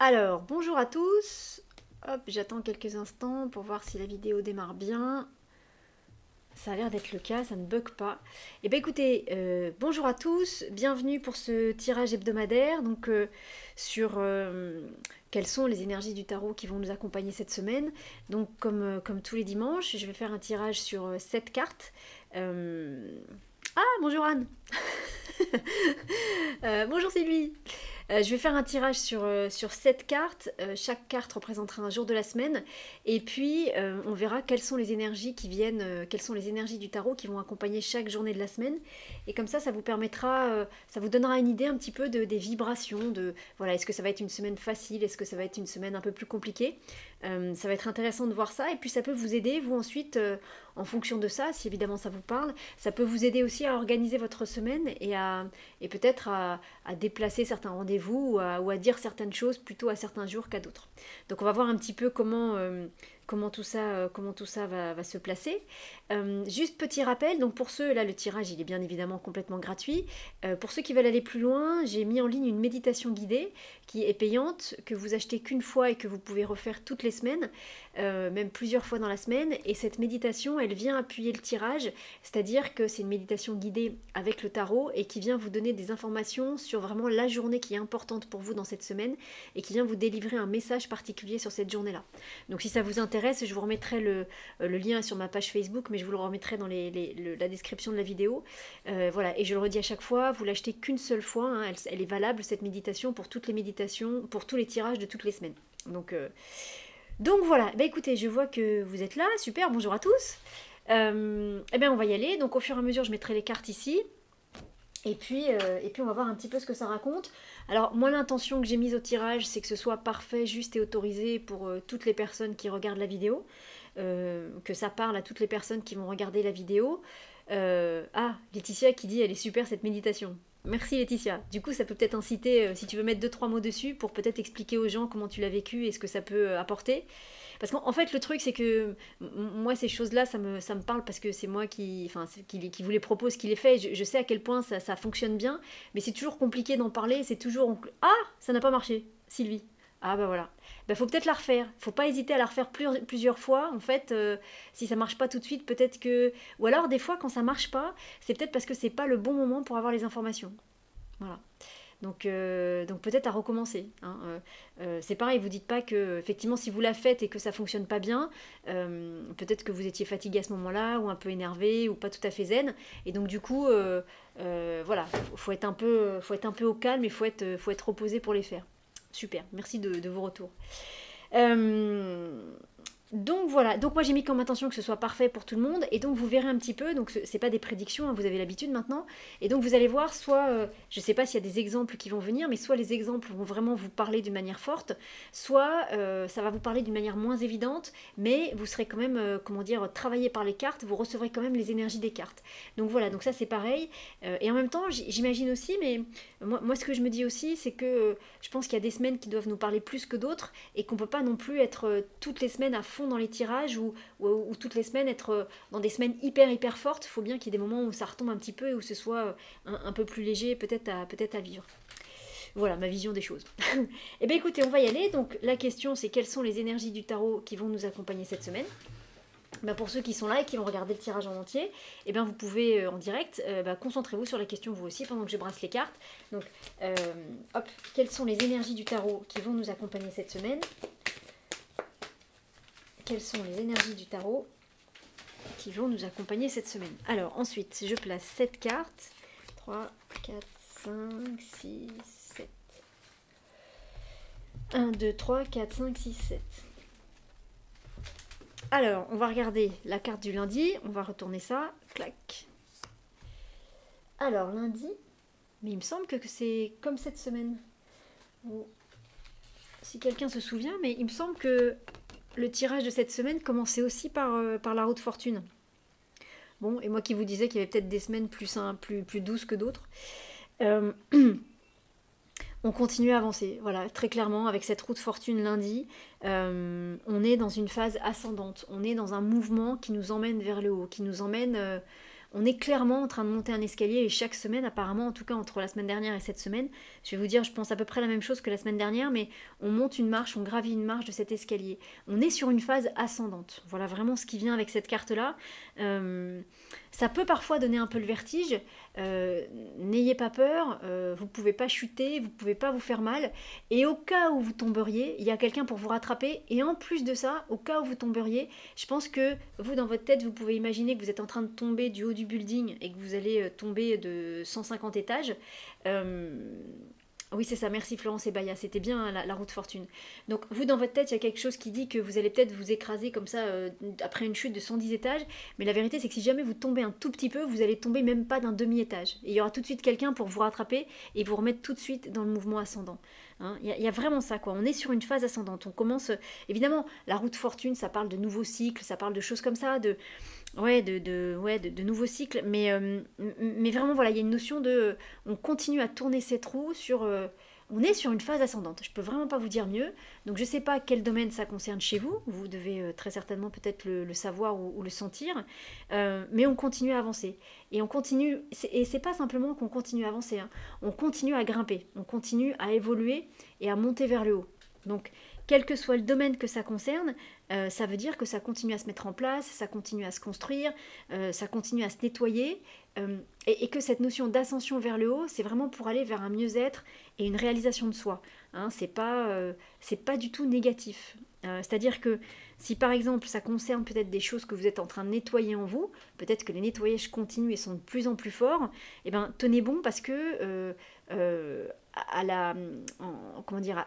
Alors, bonjour à tous. Hop, j'attends quelques instants pour voir si la vidéo démarre bien. Ça a l'air d'être le cas, ça ne bug pas. Eh bien écoutez, bonjour à tous, bienvenue pour ce tirage hebdomadaire, donc sur quelles sont les énergies du tarot qui vont nous accompagner cette semaine. Donc comme tous les dimanches, je vais faire un tirage sur 7 cartes. Ah, bonjour Anne. Bonjour Sylvie. Je vais faire un tirage sur 7 cartes. Chaque carte représentera un jour de la semaine. Et puis, on verra quelles sont les énergies qui viennent, quelles sont les énergies du tarot qui vont accompagner chaque journée de la semaine. Et comme ça vous permettra, ça vous donnera une idée un petit peu des vibrations. Voilà, est-ce que ça va être une semaine facile? Est-ce que ça va être une semaine un peu plus compliquée? Ça va être intéressant de voir ça. Et puis, ça peut vous aider, vous ensuite, en fonction de ça, si évidemment ça vous parle, ça peut vous aider aussi à organiser votre semaine et peut-être à déplacer certains rendez-vous ou à dire certaines choses plutôt à certains jours qu'à d'autres. Donc on va voir un petit peu comment tout ça va se placer. Juste petit rappel, donc pour ceux, là le tirage il est bien évidemment complètement gratuit. Pour ceux qui veulent aller plus loin, j'ai mis en ligne une méditation guidée qui est payante, que vous achetez qu'une fois et que vous pouvez refaire toutes les semaines, même plusieurs fois dans la semaine. Et cette méditation, elle vient appuyer le tirage, c'est-à-dire que c'est une méditation guidée avec le tarot et qui vient vous donner des informations sur vraiment la journée qui est importante pour vous dans cette semaine et qui vient vous délivrer un message particulier sur cette journée-là. Donc si ça vous intéresse, je vous remettrai le lien sur ma page Facebook, mais je vous le remettrai dans la description de la vidéo. Voilà, et je le redis à chaque fois, vous l'achetez qu'une seule fois, hein, elle est valable cette méditation pour toutes les méditations, pour tous les tirages de toutes les semaines. Donc voilà, bah écoutez, je vois que vous êtes là, super, bonjour à tous. Eh bien on va y aller, donc au fur et à mesure je mettrai les cartes ici. Et puis on va voir un petit peu ce que ça raconte. Alors moi l'intention que j'ai mise au tirage, c'est que ce soit parfait, juste et autorisé pour toutes les personnes qui regardent la vidéo. Que ça parle à toutes les personnes qui vont regarder la vidéo. Ah, Laetitia qui dit elle est super cette méditation. Merci Laetitia. Du coup ça peut peut-être inciter, si tu veux mettre 2-3 mots dessus, pour peut-être expliquer aux gens comment tu l'as vécu et ce que ça peut apporter. Parce qu'en fait, le truc, c'est que moi, ces choses-là, ça me parle parce que c'est moi qui vous les propose, qui les fait. Je sais à quel point ça fonctionne bien, mais c'est toujours compliqué d'en parler. C'est toujours. Ah, ça n'a pas marché, Sylvie. Ah, bah voilà. Bah, faut peut-être la refaire. Faut pas hésiter à la refaire plusieurs fois. En fait, si ça marche pas tout de suite, peut-être que. Ou alors, des fois, quand ça marche pas, c'est peut-être parce que c'est pas le bon moment pour avoir les informations. Voilà. Donc peut-être à recommencer. Hein. C'est pareil, vous dites pas que, effectivement, si vous la faites et que ça fonctionne pas bien, peut-être que vous étiez fatigué à ce moment-là, ou un peu énervé, ou pas tout à fait zen. Et donc du coup, voilà, faut être un peu au calme et faut être reposé pour les faire. Super, merci de vos retours. Donc voilà, donc moi j'ai mis comme intention que ce soit parfait pour tout le monde, et donc vous verrez un petit peu, donc c'est pas des prédictions, hein, vous avez l'habitude maintenant, et donc vous allez voir, soit, je sais pas s'il y a des exemples qui vont venir, mais soit les exemples vont vraiment vous parler d'une manière forte, soit ça va vous parler d'une manière moins évidente, mais vous serez quand même, comment dire, travaillé par les cartes, vous recevrez quand même les énergies des cartes. Donc voilà, donc ça c'est pareil, et en même temps j'imagine aussi, mais moi ce que je me dis aussi, c'est que je pense qu'il y a des semaines qui doivent nous parler plus que d'autres, et qu'on peut pas non plus être toutes les semaines à fond dans les tirages ou toutes les semaines être dans des semaines hyper fortes. Il faut bien qu'il y ait des moments où ça retombe un petit peu et où ce soit un peu plus léger peut-être à vivre. Voilà ma vision des choses. Et bien écoutez, on va y aller. Donc la question c'est quelles sont les énergies du tarot qui vont nous accompagner cette semaine. Ben pour ceux qui sont là et qui vont regarder le tirage en entier, et ben vous pouvez en direct, concentrez-vous sur la question vous aussi pendant que je brasse les cartes. Donc hop, quelles sont les énergies du tarot qui vont nous accompagner cette semaine? Quelles sont les énergies du tarot qui vont nous accompagner cette semaine? Alors ensuite, je place 7 cartes. 3, 4, 5, 6, 7. 1, 2, 3, 4, 5, 6, 7. Alors, on va regarder la carte du lundi. On va retourner ça. Clac. Alors, lundi. Mais il me semble que c'est comme cette semaine. Bon. Si quelqu'un se souvient, mais il me semble que le tirage de cette semaine commençait aussi par la roue de fortune. Bon, et moi qui vous disais qu'il y avait peut-être des semaines plus douces que d'autres. On continue à avancer, voilà, très clairement, avec cette roue de fortune lundi, on est dans une phase ascendante, on est dans un mouvement qui nous emmène vers le haut, qui nous emmène, On est clairement en train de monter un escalier et chaque semaine, apparemment, en tout cas entre la semaine dernière et cette semaine, je vais vous dire, je pense à peu près la même chose que la semaine dernière, mais on monte une marche, on gravit une marche de cet escalier. On est sur une phase ascendante. Voilà vraiment ce qui vient avec cette carte-là. Ça peut parfois donner un peu le vertige. N'ayez pas peur, vous ne pouvez pas chuter, vous ne pouvez pas vous faire mal. Et au cas où vous tomberiez, il y a quelqu'un pour vous rattraper. Et en plus de ça, au cas où vous tomberiez, je pense que vous, dans votre tête, vous pouvez imaginer que vous êtes en train de tomber du haut du building et que vous allez tomber de 150 étages. Oui, c'est ça, merci Florence et Baya, c'était bien la route fortune. Donc, vous, dans votre tête, il y a quelque chose qui dit que vous allez peut-être vous écraser comme ça après une chute de 110 étages, mais la vérité, c'est que si jamais vous tombez un tout petit peu, vous allez tomber même pas d'un demi-étage. Et il y aura tout de suite quelqu'un pour vous rattraper et vous remettre tout de suite dans le mouvement ascendant. Hein, y a vraiment ça, quoi. On est sur une phase ascendante. On commence, évidemment, la route fortune, ça parle de nouveaux cycles, ça parle de choses comme ça, de nouveaux cycles, mais vraiment, voilà, il y a une notion de... on continue à tourner cette roue sur... on est sur une phase ascendante, je peux vraiment pas vous dire mieux, donc je sais pas quel domaine ça concerne chez vous, vous devez très certainement peut-être le savoir ou le sentir, mais on continue à avancer, et on continue, et c'est pas simplement qu'on continue à avancer, hein, on continue à grimper, on continue à évoluer et à monter vers le haut. Donc, quel que soit le domaine que ça concerne, ça veut dire que ça continue à se mettre en place, ça continue à se construire, ça continue à se nettoyer, et que cette notion d'ascension vers le haut, c'est vraiment pour aller vers un mieux-être et une réalisation de soi. Hein, c'est pas du tout négatif. C'est-à-dire que si par exemple ça concerne peut-être des choses que vous êtes en train de nettoyer en vous, peut-être que les nettoyages continuent et sont de plus en plus forts, eh ben tenez bon parce que à la,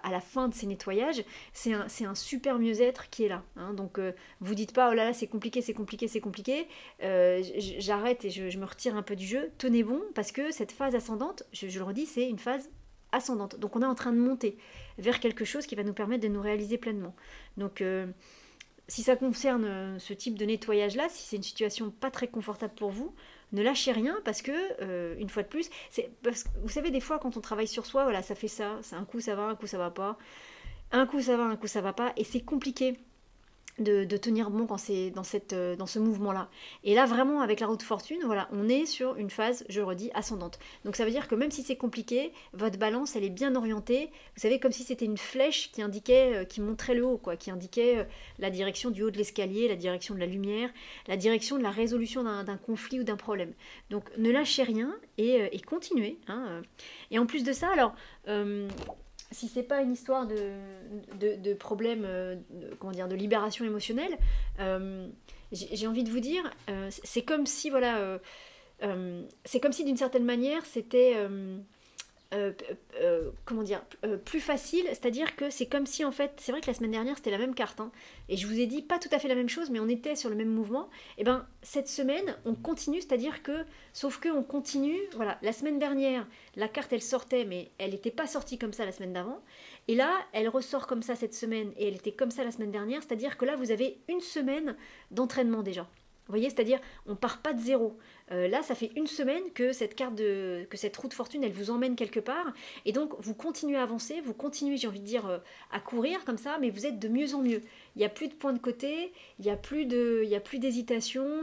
à la fin de ces nettoyages, c'est un super mieux-être qui est là. Hein. Donc vous dites pas oh là là c'est compliqué, c'est compliqué, c'est compliqué, j'arrête et je me retire un peu du jeu. Tenez bon parce que cette phase ascendante, je le redis, c'est une phase ascendante. Donc on est en train de monter vers quelque chose qui va nous permettre de nous réaliser pleinement. Donc si ça concerne ce type de nettoyage-là, si c'est une situation pas très confortable pour vous, ne lâchez rien parce que, une fois de plus, parce que vous savez, des fois, quand on travaille sur soi, voilà, ça fait ça, un coup ça va, un coup ça va pas, un coup ça va, un coup ça va pas, et c'est compliqué de tenir bon quand c'est dans ce mouvement-là. Et là, vraiment, avec la route fortune, voilà, on est sur une phase, je le redis, ascendante. Donc ça veut dire que même si c'est compliqué, votre balance, elle est bien orientée. Vous savez, comme si c'était une flèche qui indiquait, qui montrait le haut, quoi, qui indiquait la direction du haut de l'escalier, la direction de la lumière, la direction de la résolution d'un conflit ou d'un problème. Donc ne lâchez rien et continuez. Hein. Et en plus de ça, alors... si c'est pas une histoire de problème, comment dire, de libération émotionnelle, j'ai envie de vous dire, c'est comme si, voilà, c'est comme si d'une certaine manière, c'était, comment dire, plus facile, c'est-à-dire que c'est comme si en fait, c'est vrai que la semaine dernière c'était la même carte, hein, et je vous ai dit pas tout à fait la même chose, mais on était sur le même mouvement, et ben cette semaine on continue, c'est-à-dire que, sauf que on continue, voilà, la semaine dernière la carte elle sortait, mais elle n'était pas sortie comme ça la semaine d'avant, et là elle ressort comme ça cette semaine, et elle était comme ça la semaine dernière, c'est-à-dire que là vous avez une semaine d'entraînement déjà. Vous voyez, c'est-à-dire, on part pas de zéro. Là, ça fait une semaine que que cette route fortune, elle vous emmène quelque part. Et donc, vous continuez à avancer, vous continuez, j'ai envie de dire, à courir comme ça, mais vous êtes de mieux en mieux. Il n'y a plus de point de côté, il n'y a plus d'hésitation,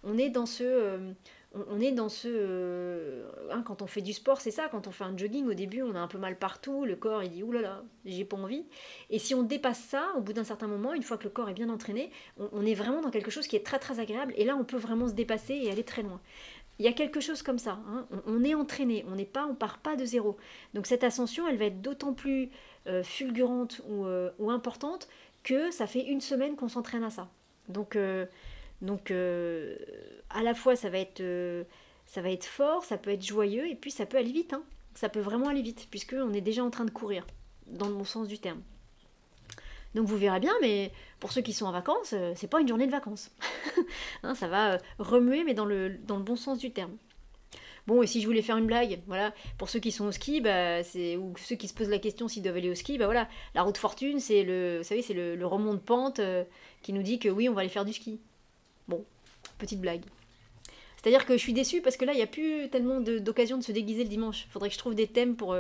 on est dans hein, quand on fait du sport, c'est ça, quand on fait un jogging, au début, on a un peu mal partout, le corps, il dit, oulala, j'ai pas envie. Et si on dépasse ça, au bout d'un certain moment, une fois que le corps est bien entraîné, on est vraiment dans quelque chose qui est très très agréable, et là, on peut vraiment se dépasser et aller très loin. Il y a quelque chose comme ça, hein. On est entraîné, on part pas de zéro. Donc cette ascension, elle va être d'autant plus fulgurante ou importante que ça fait une semaine qu'on s'entraîne à ça. Donc, à la fois, ça va être fort, ça peut être joyeux, et puis ça peut aller vite. Hein. Ça peut vraiment aller vite, puisqu'on est déjà en train de courir, dans le bon sens du terme. Donc vous verrez bien, mais pour ceux qui sont en vacances, c'est pas une journée de vacances. Hein, ça va remuer, mais dans le bon sens du terme. Bon, et si je voulais faire une blague, voilà, pour ceux qui sont au ski, ou ceux qui se posent la question s'ils doivent aller au ski, voilà, la route fortune, c'est le remont de pente qui nous dit que oui, on va aller faire du ski. Bon, petite blague. C'est-à-dire que je suis déçue parce que là, il n'y a plus tellement d'occasion de se déguiser le dimanche. Il faudrait que je trouve des thèmes pour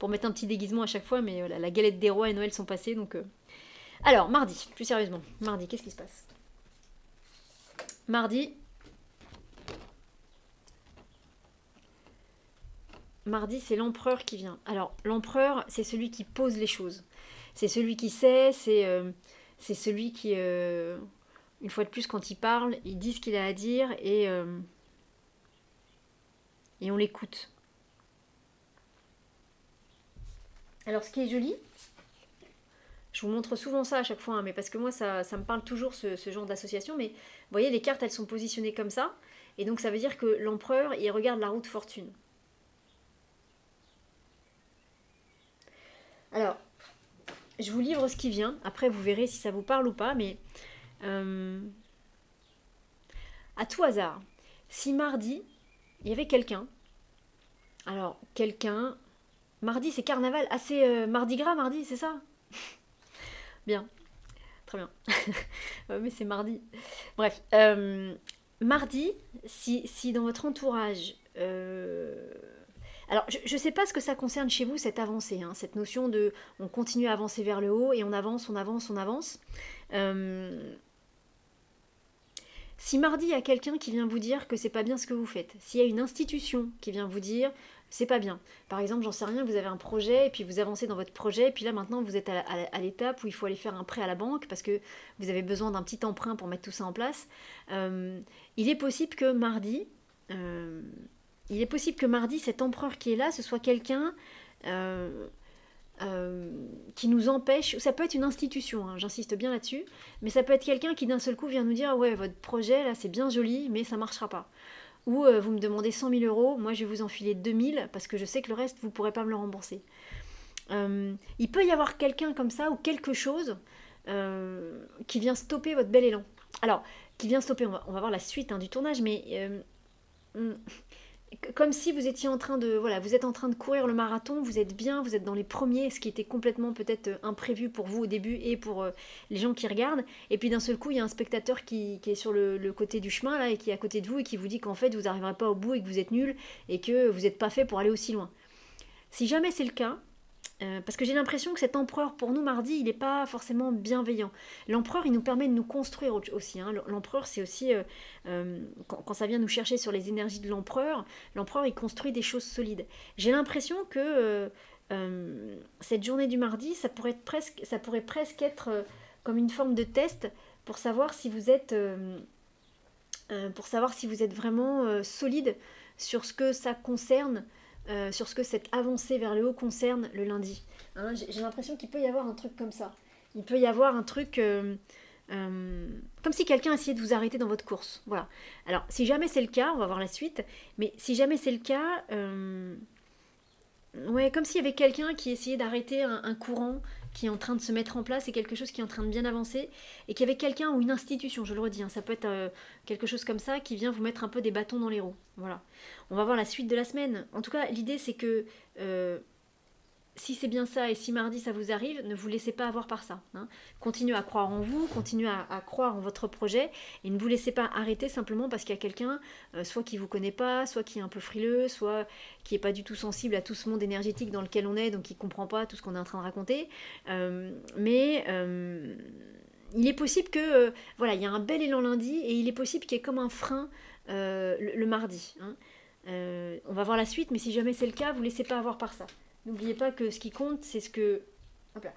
mettre un petit déguisement à chaque fois, mais voilà, la galette des rois et Noël sont passés, donc... Alors, mardi, plus sérieusement. Mardi, qu'est-ce qui se passe? Mardi, Mardi, c'est l'empereur qui vient. Alors, l'empereur, c'est celui qui pose les choses. C'est celui qui sait, c'est celui qui, une fois de plus, quand il parle, il dit ce qu'il a à dire et on l'écoute. Alors, ce qui est joli, je vous montre souvent ça à chaque fois, hein, mais parce que moi, ça me parle toujours, ce genre d'association. Mais vous voyez, les cartes, elles sont positionnées comme ça. Et donc, ça veut dire que l'empereur, il regarde la roue de fortune. Alors, je vous livre ce qui vient. Après, vous verrez si ça vous parle ou pas. Mais euh, à tout hasard, si mardi, il y avait quelqu'un. Alors, quelqu'un. Mardi, c'est carnaval. Ah, c'est Mardi Gras, mardi, c'est ça? Bien, très bien. Ouais, mais c'est mardi. Bref, mardi, si dans votre entourage. Alors, je ne sais pas ce que ça concerne chez vous, cette avancée, hein, cette notion de on continue à avancer vers le haut et on avance, on avance, on avance. Euh, Si mardi il y a quelqu'un qui vient vous dire que c'est pas bien ce que vous faites, s'il y a une institution qui vient vous dire c'est pas bien, par exemple, j'en sais rien, vous avez un projet et puis vous avancez dans votre projet, et puis là maintenant vous êtes à l'étape où il faut aller faire un prêt à la banque parce que vous avez besoin d'un petit emprunt pour mettre tout ça en place, euh, il est possible que mardi, euh, il est possible que mardi, cet empereur qui est là, ce soit quelqu'un euh, euh, qui nous empêche, ça peut être une institution, hein, j'insiste bien là-dessus, mais ça peut être quelqu'un qui d'un seul coup vient nous dire ouais votre projet là c'est bien joli mais ça marchera pas. Ou vous me demandez 100 000 euros, moi je vais vous enfiler 2 000 parce que je sais que le reste vous pourrez pas me le rembourser. Il peut y avoir quelqu'un comme ça ou quelque chose qui vient stopper votre bel élan. Alors, qui vient stopper, on va voir la suite hein, du tournage, mais hum, comme si vous étiez en train de voilà, vous êtes en train de courir le marathon, vous êtes bien, vous êtes dans les premiers, ce qui était complètement peut-être imprévu pour vous au début et pour les gens qui regardent. Et puis d'un seul coup, il y a un spectateur qui est sur le côté du chemin là et qui est à côté de vous et qui vous dit qu'en fait vous n'arriverez pas au bout et que vous êtes nul et que vous n'êtes pas fait pour aller aussi loin. Si jamais c'est le cas, parce que j'ai l'impression que cet empereur, pour nous, mardi, il n'est pas forcément bienveillant. L'empereur, il nous permet de nous construire aussi. Hein. L'empereur, c'est aussi, quand ça vient nous chercher sur les énergies de l'empereur, il construit des choses solides. J'ai l'impression que cette journée du mardi, ça pourrait presque être comme une forme de test pour savoir si vous êtes, vraiment solide sur ce que ça concerne sur ce que cette avancée vers le haut concerne le lundi. Hein, j'ai l'impression qu'il peut y avoir un truc comme ça. Il peut y avoir un truc comme si quelqu'un essayait de vous arrêter dans votre course. Voilà. Alors, si jamais c'est le cas, on va voir la suite, mais si jamais c'est le cas, ouais, comme s'il y avait quelqu'un qui essayait d'arrêter un courant qui est en train de se mettre en place et quelque chose qui est en train de bien avancer et qu'il y avait quelqu'un ou une institution, je le redis, hein, ça peut être quelque chose comme ça qui vient vous mettre un peu des bâtons dans les roues. Voilà. On va voir la suite de la semaine. En tout cas, l'idée c'est que si c'est bien ça et si mardi ça vous arrive, ne vous laissez pas avoir par ça. Hein. Continuez à croire en vous, continuez à croire en votre projet et ne vous laissez pas arrêter simplement parce qu'il y a quelqu'un, soit qui ne vous connaît pas, soit qui est un peu frileux, soit qui n'est pas du tout sensible à tout ce monde énergétique dans lequel on est, donc qui ne comprend pas tout ce qu'on est en train de raconter. Mais il est possible que, voilà, il y a un bel élan lundi et il est possible qu'il y ait comme un frein le mardi. Hein. On va voir la suite, mais si jamais c'est le cas, vous ne laissez pas avoir par ça. N'oubliez pas que ce qui compte, c'est ce que. Hop là.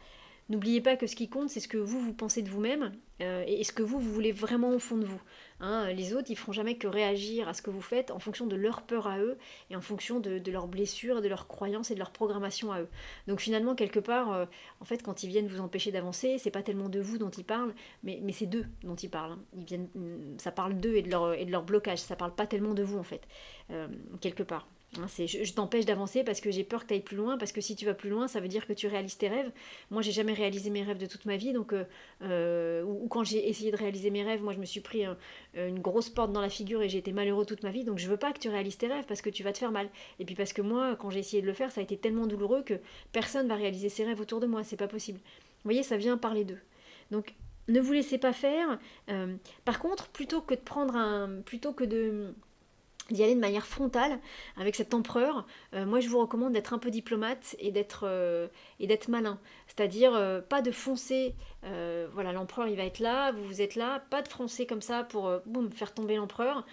N'oubliez pas que ce qui compte, c'est ce que vous pensez de vous-même et ce que vous voulez vraiment au fond de vous. Hein, les autres, ils feront jamais que réagir à ce que vous faites en fonction de leur peur à eux et en fonction de leurs blessures, de leurs croyances et de leur programmation à eux. Donc finalement, quelque part, en fait, quand ils viennent vous empêcher d'avancer, c'est pas tellement de vous dont ils parlent, mais c'est d'eux dont ils parlent. Hein. Ça parle d'eux et de leur blocage. Ça parle pas tellement de vous en fait, quelque part. Hein, je t'empêche d'avancer parce que j'ai peur que tu ailles plus loin, parce que si tu vas plus loin, ça veut dire que tu réalises tes rêves. Moi, j'ai jamais réalisé mes rêves de toute ma vie, donc ou quand j'ai essayé de réaliser mes rêves, moi, je me suis pris une grosse porte dans la figure et j'ai été malheureux toute ma vie, donc je veux pas que tu réalises tes rêves parce que tu vas te faire mal. Et puis parce que moi, quand j'ai essayé de le faire, ça a été tellement douloureux que personne va réaliser ses rêves autour de moi, c'est pas possible. Vous voyez, ça vient parler d'eux. Donc, ne vous laissez pas faire. Par contre, plutôt que d'y aller de manière frontale avec cet empereur, moi je vous recommande d'être un peu diplomate et d'être malin. C'est-à-dire pas de foncer, voilà l'empereur il va être là, vous êtes là, pas de foncer comme ça pour boum, faire tomber l'empereur.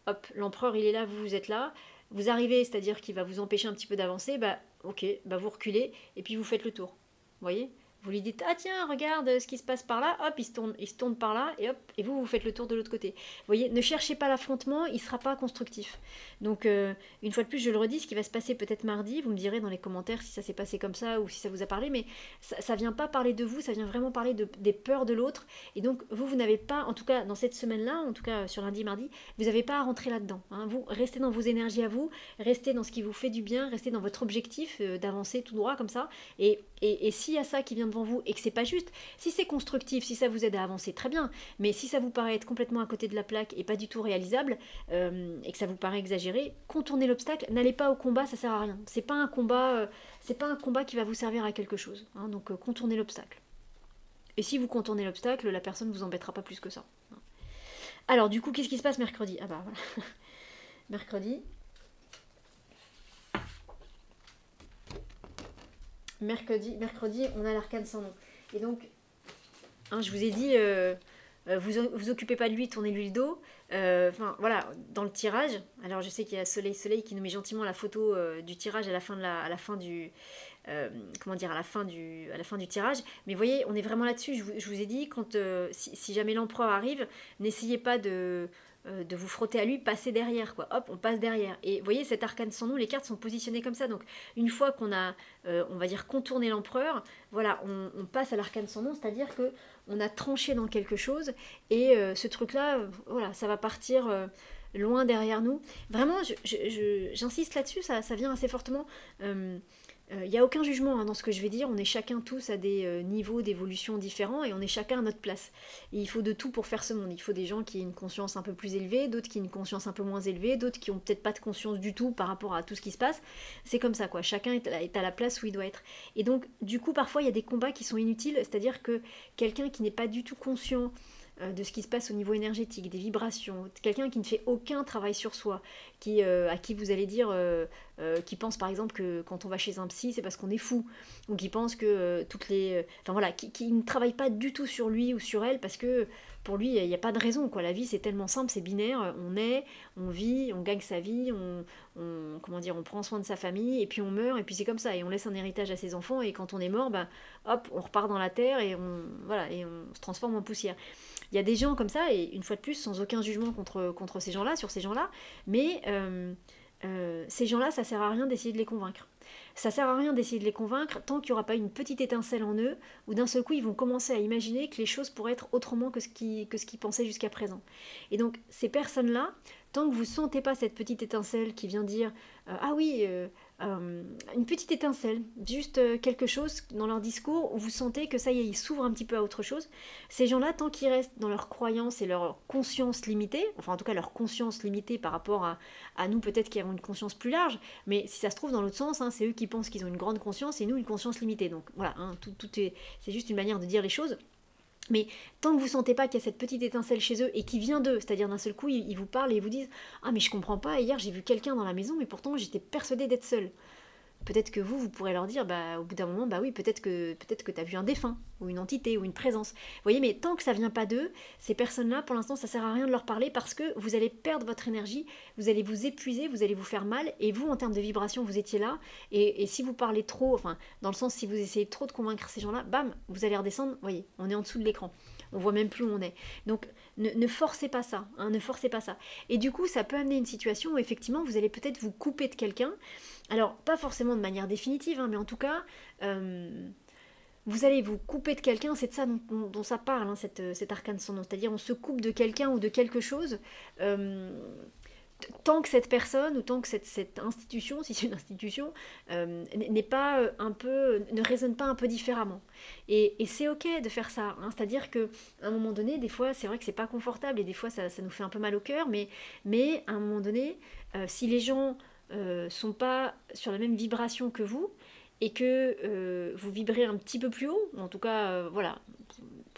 Hop, l'empereur il est là, vous êtes là. Vous arrivez, c'est-à-dire qu'il va vous empêcher un petit peu d'avancer, bah ok, bah vous reculez et puis vous faites le tour. Vous voyez? Vous lui dites, ah tiens, regarde ce qui se passe par là, hop, il se tourne par là, et hop, et vous faites le tour de l'autre côté. Vous voyez, ne cherchez pas l'affrontement, il ne sera pas constructif. Donc, une fois de plus, je le redis, ce qui va se passer peut-être mardi, vous me direz dans les commentaires si ça s'est passé comme ça ou si ça vous a parlé, mais ça ne vient pas parler de vous, ça vient vraiment parler des peurs de l'autre. Et donc, vous n'avez pas, en tout cas dans cette semaine-là, en tout cas sur lundi, mardi, vous n'avez pas à rentrer là-dedans. Hein. Vous restez dans vos énergies à vous, restez dans ce qui vous fait du bien, restez dans votre objectif d'avancer tout droit comme ça. Et s'il y a ça qui vient devant vous et que c'est pas juste, si c'est constructif, si ça vous aide à avancer, très bien. Mais si ça vous paraît être complètement à côté de la plaque et pas du tout réalisable, et que ça vous paraît exagéré, contournez l'obstacle, n'allez pas au combat, ça sert à rien. C'est pas un combat qui va vous servir à quelque chose. Hein, donc contournez l'obstacle. Et si vous contournez l'obstacle, la personne ne vous embêtera pas plus que ça. Alors du coup, qu'est-ce qui se passe mercredi? Ah bah voilà. Mercredi, on a l'arcane sans nom. Et donc, hein, je vous ai dit, vous occupez pas de lui, tournez-lui le dos. Enfin, voilà, dans le tirage. Alors, je sais qu'il y a Soleil qui nous met gentiment la photo du tirage à la fin du tirage. Mais vous voyez, on est vraiment là-dessus. Je vous ai dit, si jamais l'empereur arrive, n'essayez pas de vous frotter à lui, passer derrière, quoi. Hop, on passe derrière. Et vous voyez, cet arcane sans nom, les cartes sont positionnées comme ça. Donc, une fois qu'on a, on va dire, contourné l'empereur, voilà, on passe à l'arcane sans nom, c'est-à-dire que on a tranché dans quelque chose, et ce truc-là, voilà, ça va partir loin derrière nous. Vraiment, j'insiste là-dessus, ça vient assez fortement. Il n'y a aucun jugement hein, dans ce que je vais dire, on est chacun tous à des niveaux d'évolution différents et on est chacun à notre place. Et il faut de tout pour faire ce monde. Il faut des gens qui aient une conscience un peu plus élevée, d'autres qui aient une conscience un peu moins élevée, d'autres qui ont peut-être pas de conscience du tout par rapport à tout ce qui se passe. C'est comme ça quoi, chacun est à la place où il doit être. Et donc du coup parfois il y a des combats qui sont inutiles, c'est-à-dire que quelqu'un qui n'est pas du tout conscient de ce qui se passe au niveau énergétique, des vibrations, quelqu'un qui ne fait aucun travail sur soi, à qui vous allez dire, qui pense par exemple que quand on va chez un psy, c'est parce qu'on est fou, ou qui pense que enfin voilà, qui ne travaille pas du tout sur lui ou sur elle, parce que pour lui, il n'y a pas de raison, quoi. La vie, c'est tellement simple, c'est binaire, on vit, on gagne sa vie, comment dire, on prend soin de sa famille, et puis on meurt, et puis c'est comme ça, et on laisse un héritage à ses enfants, et quand on est mort, ben, hop, on repart dans la terre, et on se transforme en poussière. Il y a des gens comme ça, et une fois de plus, sans aucun jugement contre ces gens-là, sur ces gens-là, mais ces gens-là, ça sert à rien d'essayer de les convaincre. Ça sert à rien d'essayer de les convaincre tant qu'il n'y aura pas une petite étincelle en eux, où d'un seul coup, ils vont commencer à imaginer que les choses pourraient être autrement que ce qu'ils pensaient jusqu'à présent. Et donc, ces personnes-là, tant que vous ne sentez pas cette petite étincelle qui vient dire ah oui, une petite étincelle, juste quelque chose dans leur discours où vous sentez que ça y est, ils s'ouvrent un petit peu à autre chose, ces gens-là, tant qu'ils restent dans leur croyance et leur conscience limitée, enfin en tout cas leur conscience limitée par rapport à nous peut-être qui avons une conscience plus large, mais si ça se trouve dans l'autre sens, hein, c'est eux qui pensent qu'ils ont une grande conscience et nous une conscience limitée. Donc voilà, hein, c'est juste une manière de dire les choses. Mais tant que vous ne sentez pas qu'il y a cette petite étincelle chez eux et qui vient d'eux, c'est-à-dire d'un seul coup, ils vous parlent et ils vous disent « Ah mais je comprends pas, hier j'ai vu quelqu'un dans la maison, mais pourtant j'étais persuadée d'être seule. » Peut-être que vous pourrez leur dire, bah, au bout d'un moment, bah oui, peut-être que tu as vu un défunt, ou une entité, ou une présence. Vous voyez, mais tant que ça vient pas d'eux, ces personnes-là, pour l'instant, ça sert à rien de leur parler parce que vous allez perdre votre énergie, vous allez vous épuiser, vous allez vous faire mal, et vous, en termes de vibration, vous étiez là, et si vous parlez trop, enfin, dans le sens, si vous essayez trop de convaincre ces gens-là, bam, vous allez redescendre, vous voyez, on est en dessous de l'écran. On voit même plus où on est. Donc ne forcez pas ça, hein, ne forcez pas ça. Et du coup, ça peut amener une situation où effectivement, vous allez peut-être vous couper de quelqu'un. Alors, pas forcément de manière définitive, hein, mais en tout cas, vous allez vous couper de quelqu'un, c'est de ça dont ça parle, hein, cet arcane sans nom. C'est-à-dire, on se coupe de quelqu'un ou de quelque chose. Tant que cette personne ou tant que cette institution, si c'est une institution, n'est pas ne résonne pas un peu différemment. Et c'est ok de faire ça, hein. C'est-à-dire que à un moment donné, des fois, c'est vrai que c'est pas confortable et des fois ça nous fait un peu mal au cœur, mais à un moment donné, si les gens sont pas sur la même vibration que vous et que vous vibrez un petit peu plus haut, en tout cas, voilà.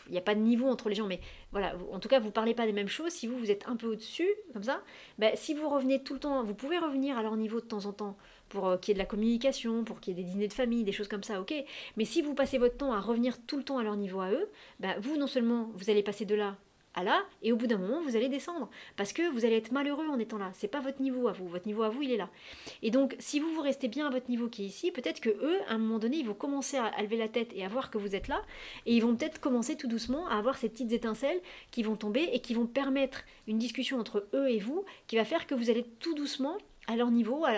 Il n'y a pas de niveau entre les gens, mais voilà, en tout cas, vous ne parlez pas des mêmes choses. Si vous êtes un peu au-dessus, comme ça, bah, si vous revenez tout le temps, vous pouvez revenir à leur niveau de temps en temps, pour qu'il y ait de la communication, pour qu'il y ait des dîners de famille, des choses comme ça, ok. Mais si vous passez votre temps à revenir tout le temps à leur niveau à eux, bah, vous, non seulement, vous allez passer de là à là, et au bout d'un moment, vous allez descendre. Parce que vous allez être malheureux en étant là. C'est pas votre niveau à vous. Votre niveau à vous, il est là. Et donc, si vous restez bien à votre niveau qui est ici, peut-être que eux, à un moment donné, ils vont commencer à lever la tête et à voir que vous êtes là, et ils vont peut-être commencer tout doucement à avoir ces petites étincelles qui vont tomber et qui vont permettre une discussion entre eux et vous, qui va faire que vous allez tout doucement à leur niveau, à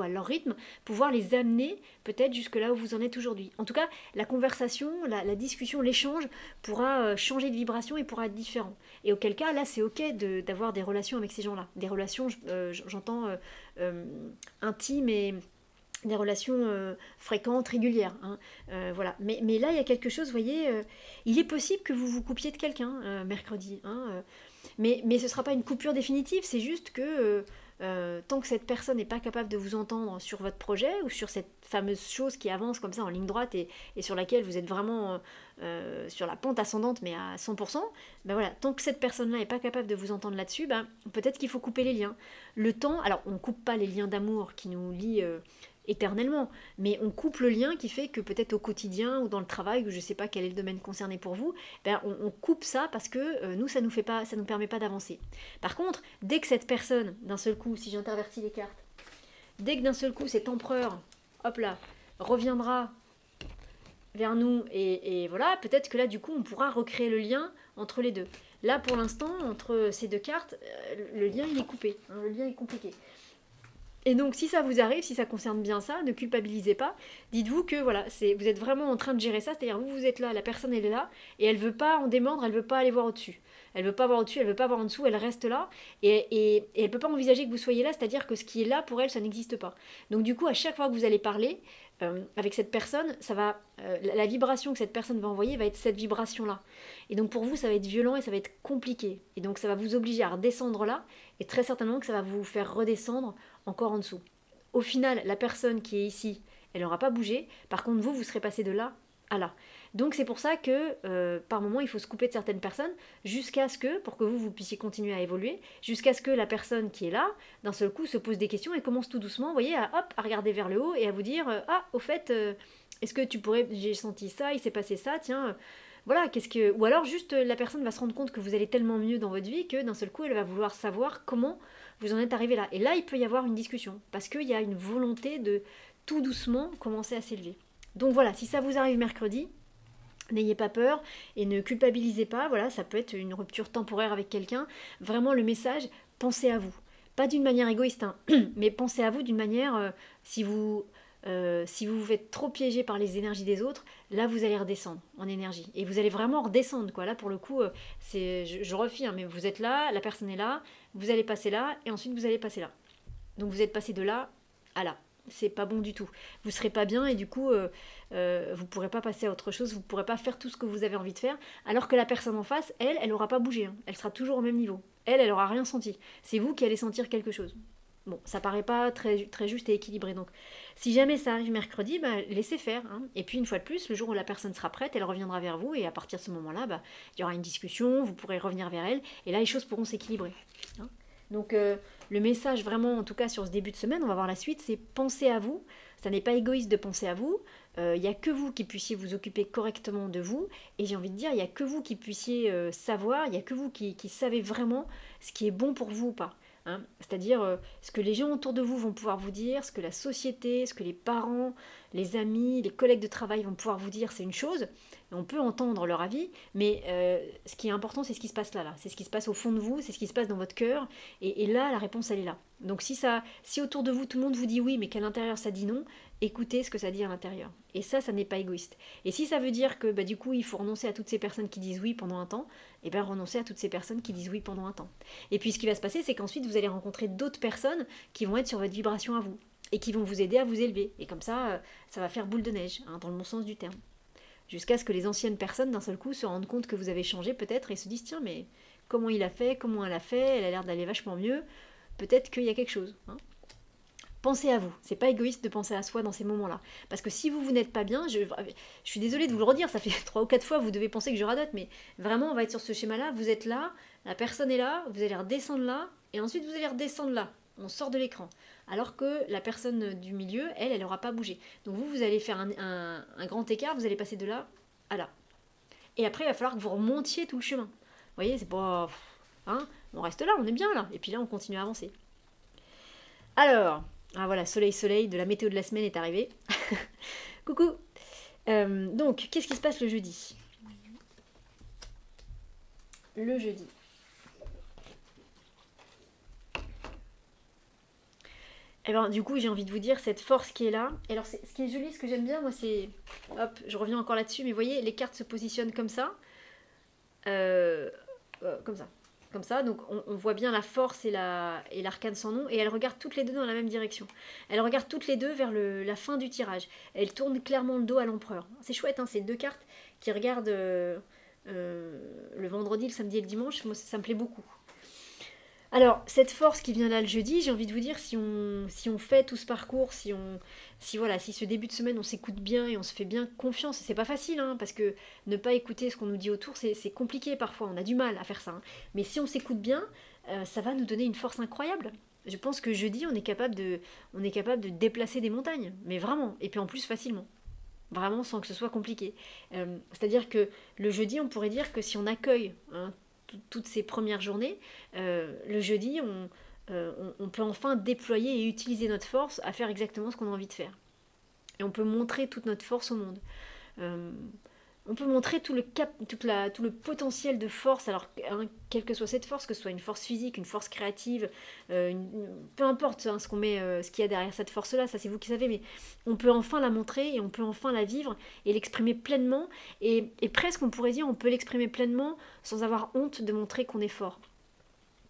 leur rythme, pouvoir les amener peut-être jusque là où vous en êtes aujourd'hui. En tout cas, la conversation, la discussion, l'échange pourra changer de vibration et pourra être différent. Et auquel cas, là, c'est ok d'avoir des relations avec ces gens-là. Des relations, j'entends intimes et des relations fréquentes, régulières. Hein. Voilà. Mais là, il y a quelque chose, vous voyez, il est possible que vous vous coupiez de quelqu'un mercredi. Hein, mais ce ne sera pas une coupure définitive, c'est juste que tant que cette personne n'est pas capable de vous entendre sur votre projet ou sur cette fameuse chose qui avance comme ça en ligne droite et sur laquelle vous êtes vraiment sur la pente ascendante mais à 100%, ben voilà, tant que cette personne-là n'est pas capable de vous entendre là-dessus, ben, peut-être qu'il faut couper les liens. Le temps, alors on ne coupe pas les liens d'amour qui nous lient éternellement, mais on coupe le lien qui fait que peut-être au quotidien ou dans le travail, ou je ne sais pas quel est le domaine concerné pour vous, ben on coupe ça parce que nous, ça nous permet pas d'avancer. Par contre, dès que cette personne, d'un seul coup, si j'intervertis les cartes, dès que d'un seul coup cet empereur, hop là, reviendra vers nous et voilà, peut-être que là du coup on pourra recréer le lien entre les deux. Là pour l'instant, entre ces deux cartes, le lien il est coupé, hein, le lien est compliqué. Et donc, si ça vous arrive, si ça concerne bien ça, ne culpabilisez pas. Dites-vous que voilà, vous êtes vraiment en train de gérer ça, c'est-à-dire vous êtes là, la personne elle est là, et elle veut pas en démordre, elle veut pas aller voir au-dessus. Elle veut pas voir au-dessus, elle veut pas voir en dessous, elle reste là, et elle peut pas envisager que vous soyez là, c'est-à-dire que ce qui est là pour elle, ça n'existe pas. Donc du coup, à chaque fois que vous allez parler avec cette personne, ça va, la vibration que cette personne va envoyer va être cette vibration-là. Et donc pour vous, ça va être violent et ça va être compliqué. Et donc ça va vous obliger à redescendre là, et très certainement que ça va vous faire redescendre encore en dessous. Au final, la personne qui est ici, elle n'aura pas bougé. Par contre, vous serez passé de là à là. Donc c'est pour ça que par moment, il faut se couper de certaines personnes jusqu'à ce que, pour que vous puissiez continuer à évoluer, jusqu'à ce que la personne qui est là, d'un seul coup, se pose des questions et commence tout doucement, vous voyez, à regarder vers le haut et à vous dire ah, au fait, est-ce que tu pourrais, j'ai senti ça, il s'est passé ça, tiens, voilà, qu'est-ce que. Ou alors juste la personne va se rendre compte que vous allez tellement mieux dans votre vie que d'un seul coup, elle va vouloir savoir comment vous en êtes arrivé là. Et là, il peut y avoir une discussion, parce qu'il y a une volonté de tout doucement commencer à s'élever. Donc voilà, si ça vous arrive mercredi, n'ayez pas peur et ne culpabilisez pas. Voilà, ça peut être une rupture temporaire avec quelqu'un. Vraiment, le message, pensez à vous. Pas d'une manière égoïste, hein, mais pensez à vous d'une manière, si vous vous faites trop piéger par les énergies des autres, là vous allez redescendre en énergie. Et vous allez vraiment redescendre, quoi. Là pour le coup, je refie, hein, mais vous êtes là, la personne est là, vous allez passer là, et ensuite vous allez passer là. Donc vous êtes passé de là à là. C'est pas bon du tout. Vous serez pas bien et du coup, vous pourrez pas passer à autre chose, vous pourrez pas faire tout ce que vous avez envie de faire, alors que la personne en face, elle aura pas bougé. Hein. Elle sera toujours au même niveau. Elle aura rien senti. C'est vous qui allez sentir quelque chose. Bon, ça paraît pas très, très juste et équilibré. Donc, si jamais ça arrive mercredi, bah, laissez faire. Hein. Et puis, une fois de plus, le jour où la personne sera prête, elle reviendra vers vous. Et à partir de ce moment-là, bah, il y aura une discussion, vous pourrez revenir vers elle. Et là, les choses pourront s'équilibrer. Hein. Donc, le message vraiment, en tout cas sur ce début de semaine, on va voir la suite, c'est pensez à vous. Ça n'est pas égoïste de penser à vous. Il n'y a que vous qui puissiez vous occuper correctement de vous. Et j'ai envie de dire, il n'y a que vous qui puissiez savoir, il n'y a que vous qui savez vraiment ce qui est bon pour vous ou pas. Hein. C'est-à-dire ce que les gens autour de vous vont pouvoir vous dire, ce que la société, ce que les parents, les amis, les collègues de travail vont pouvoir vous dire, c'est une chose. On peut entendre leur avis, mais ce qui est important, c'est ce qui se passe là. C'est ce qui se passe au fond de vous, c'est ce qui se passe dans votre cœur. Et là, la réponse, elle est là. Donc si autour de vous, tout le monde vous dit oui, mais qu'à l'intérieur, ça dit non, écoutez ce que ça dit à l'intérieur. Et ça n'est pas égoïste. Et si ça veut dire que du coup, il faut renoncer à toutes ces personnes qui disent oui pendant un temps, et bien renoncez à toutes ces personnes qui disent oui pendant un temps. Et puis ce qui va se passer, c'est qu'ensuite, vous allez rencontrer d'autres personnes qui vont être sur votre vibration à vous, et qui vont vous aider à vous élever. Et comme ça va faire boule de neige, hein, dans le bon sens du terme. Jusqu'à ce que les anciennes personnes, d'un seul coup, se rendent compte que vous avez changé peut-être et se disent, tiens, mais comment il a fait, comment elle a fait, elle a l'air d'aller vachement mieux, peut-être qu'il y a quelque chose. Hein. Pensez à vous, c'est pas égoïste de penser à soi dans ces moments-là. Parce que si vous n'êtes pas bien, je suis désolée de vous le redire, ça fait 3 ou 4 fois, vous devez penser que je radote, mais vraiment, on va être sur ce schéma-là, vous êtes là, la personne est là, vous allez redescendre là, et ensuite vous allez redescendre là. On sort de l'écran. Alors que la personne du milieu, elle n'aura pas bougé. Donc vous allez faire un grand écart, vous allez passer de là à là. Et après, il va falloir que vous remontiez tout le chemin. voyez, c'est pas... Hein, on reste là, on est bien là. Et puis là, on continue à avancer. Alors, ah voilà, soleil, soleil, de la météo de la semaine est arrivé. Coucou. Donc, qu'est-ce qui se passe le jeudi? Le jeudi. Et ben, du coup, j'ai envie de vous dire cette force qui est là. Et alors, ce qui est joli, ce que j'aime bien, moi, c'est... Hop, je reviens encore là-dessus, mais vous voyez, les cartes se positionnent comme ça. Comme ça. Comme ça, donc on voit bien la force et l'arcane sans nom, et elles regardent toutes les deux dans la même direction. Elles regardent toutes les deux vers la fin du tirage. Elles tournent clairement le dos à l'empereur. C'est chouette, hein, ces deux cartes qui regardent le vendredi, le samedi et le dimanche. Moi, ça me plaît beaucoup. Alors, cette force qui vient là le jeudi, j'ai envie de vous dire, si on fait tout ce parcours, si ce début de semaine, on s'écoute bien et on se fait bien confiance, c'est pas facile, hein, parce que ne pas écouter ce qu'on nous dit autour, c'est compliqué parfois, on a du mal à faire ça. Hein. Mais si on s'écoute bien, ça va nous donner une force incroyable. Je pense que jeudi, on est capable de déplacer des montagnes, mais vraiment, et puis en plus facilement. Vraiment sans que ce soit compliqué. C'est-à-dire que le jeudi, on pourrait dire que si on accueille toutes ces premières journées, le jeudi, on peut enfin déployer et utiliser notre force à faire exactement ce qu'on a envie de faire. Et on peut montrer toute notre force au monde. On peut montrer tout le potentiel de force, alors quelle que soit cette force, que ce soit une force physique, une force créative, peu importe hein, ce qu'il y a derrière cette force-là, ça c'est vous qui savez, mais on peut enfin la montrer et on peut enfin la vivre et l'exprimer pleinement, et presque on pourrait dire on peut l'exprimer pleinement sans avoir honte de montrer qu'on est fort.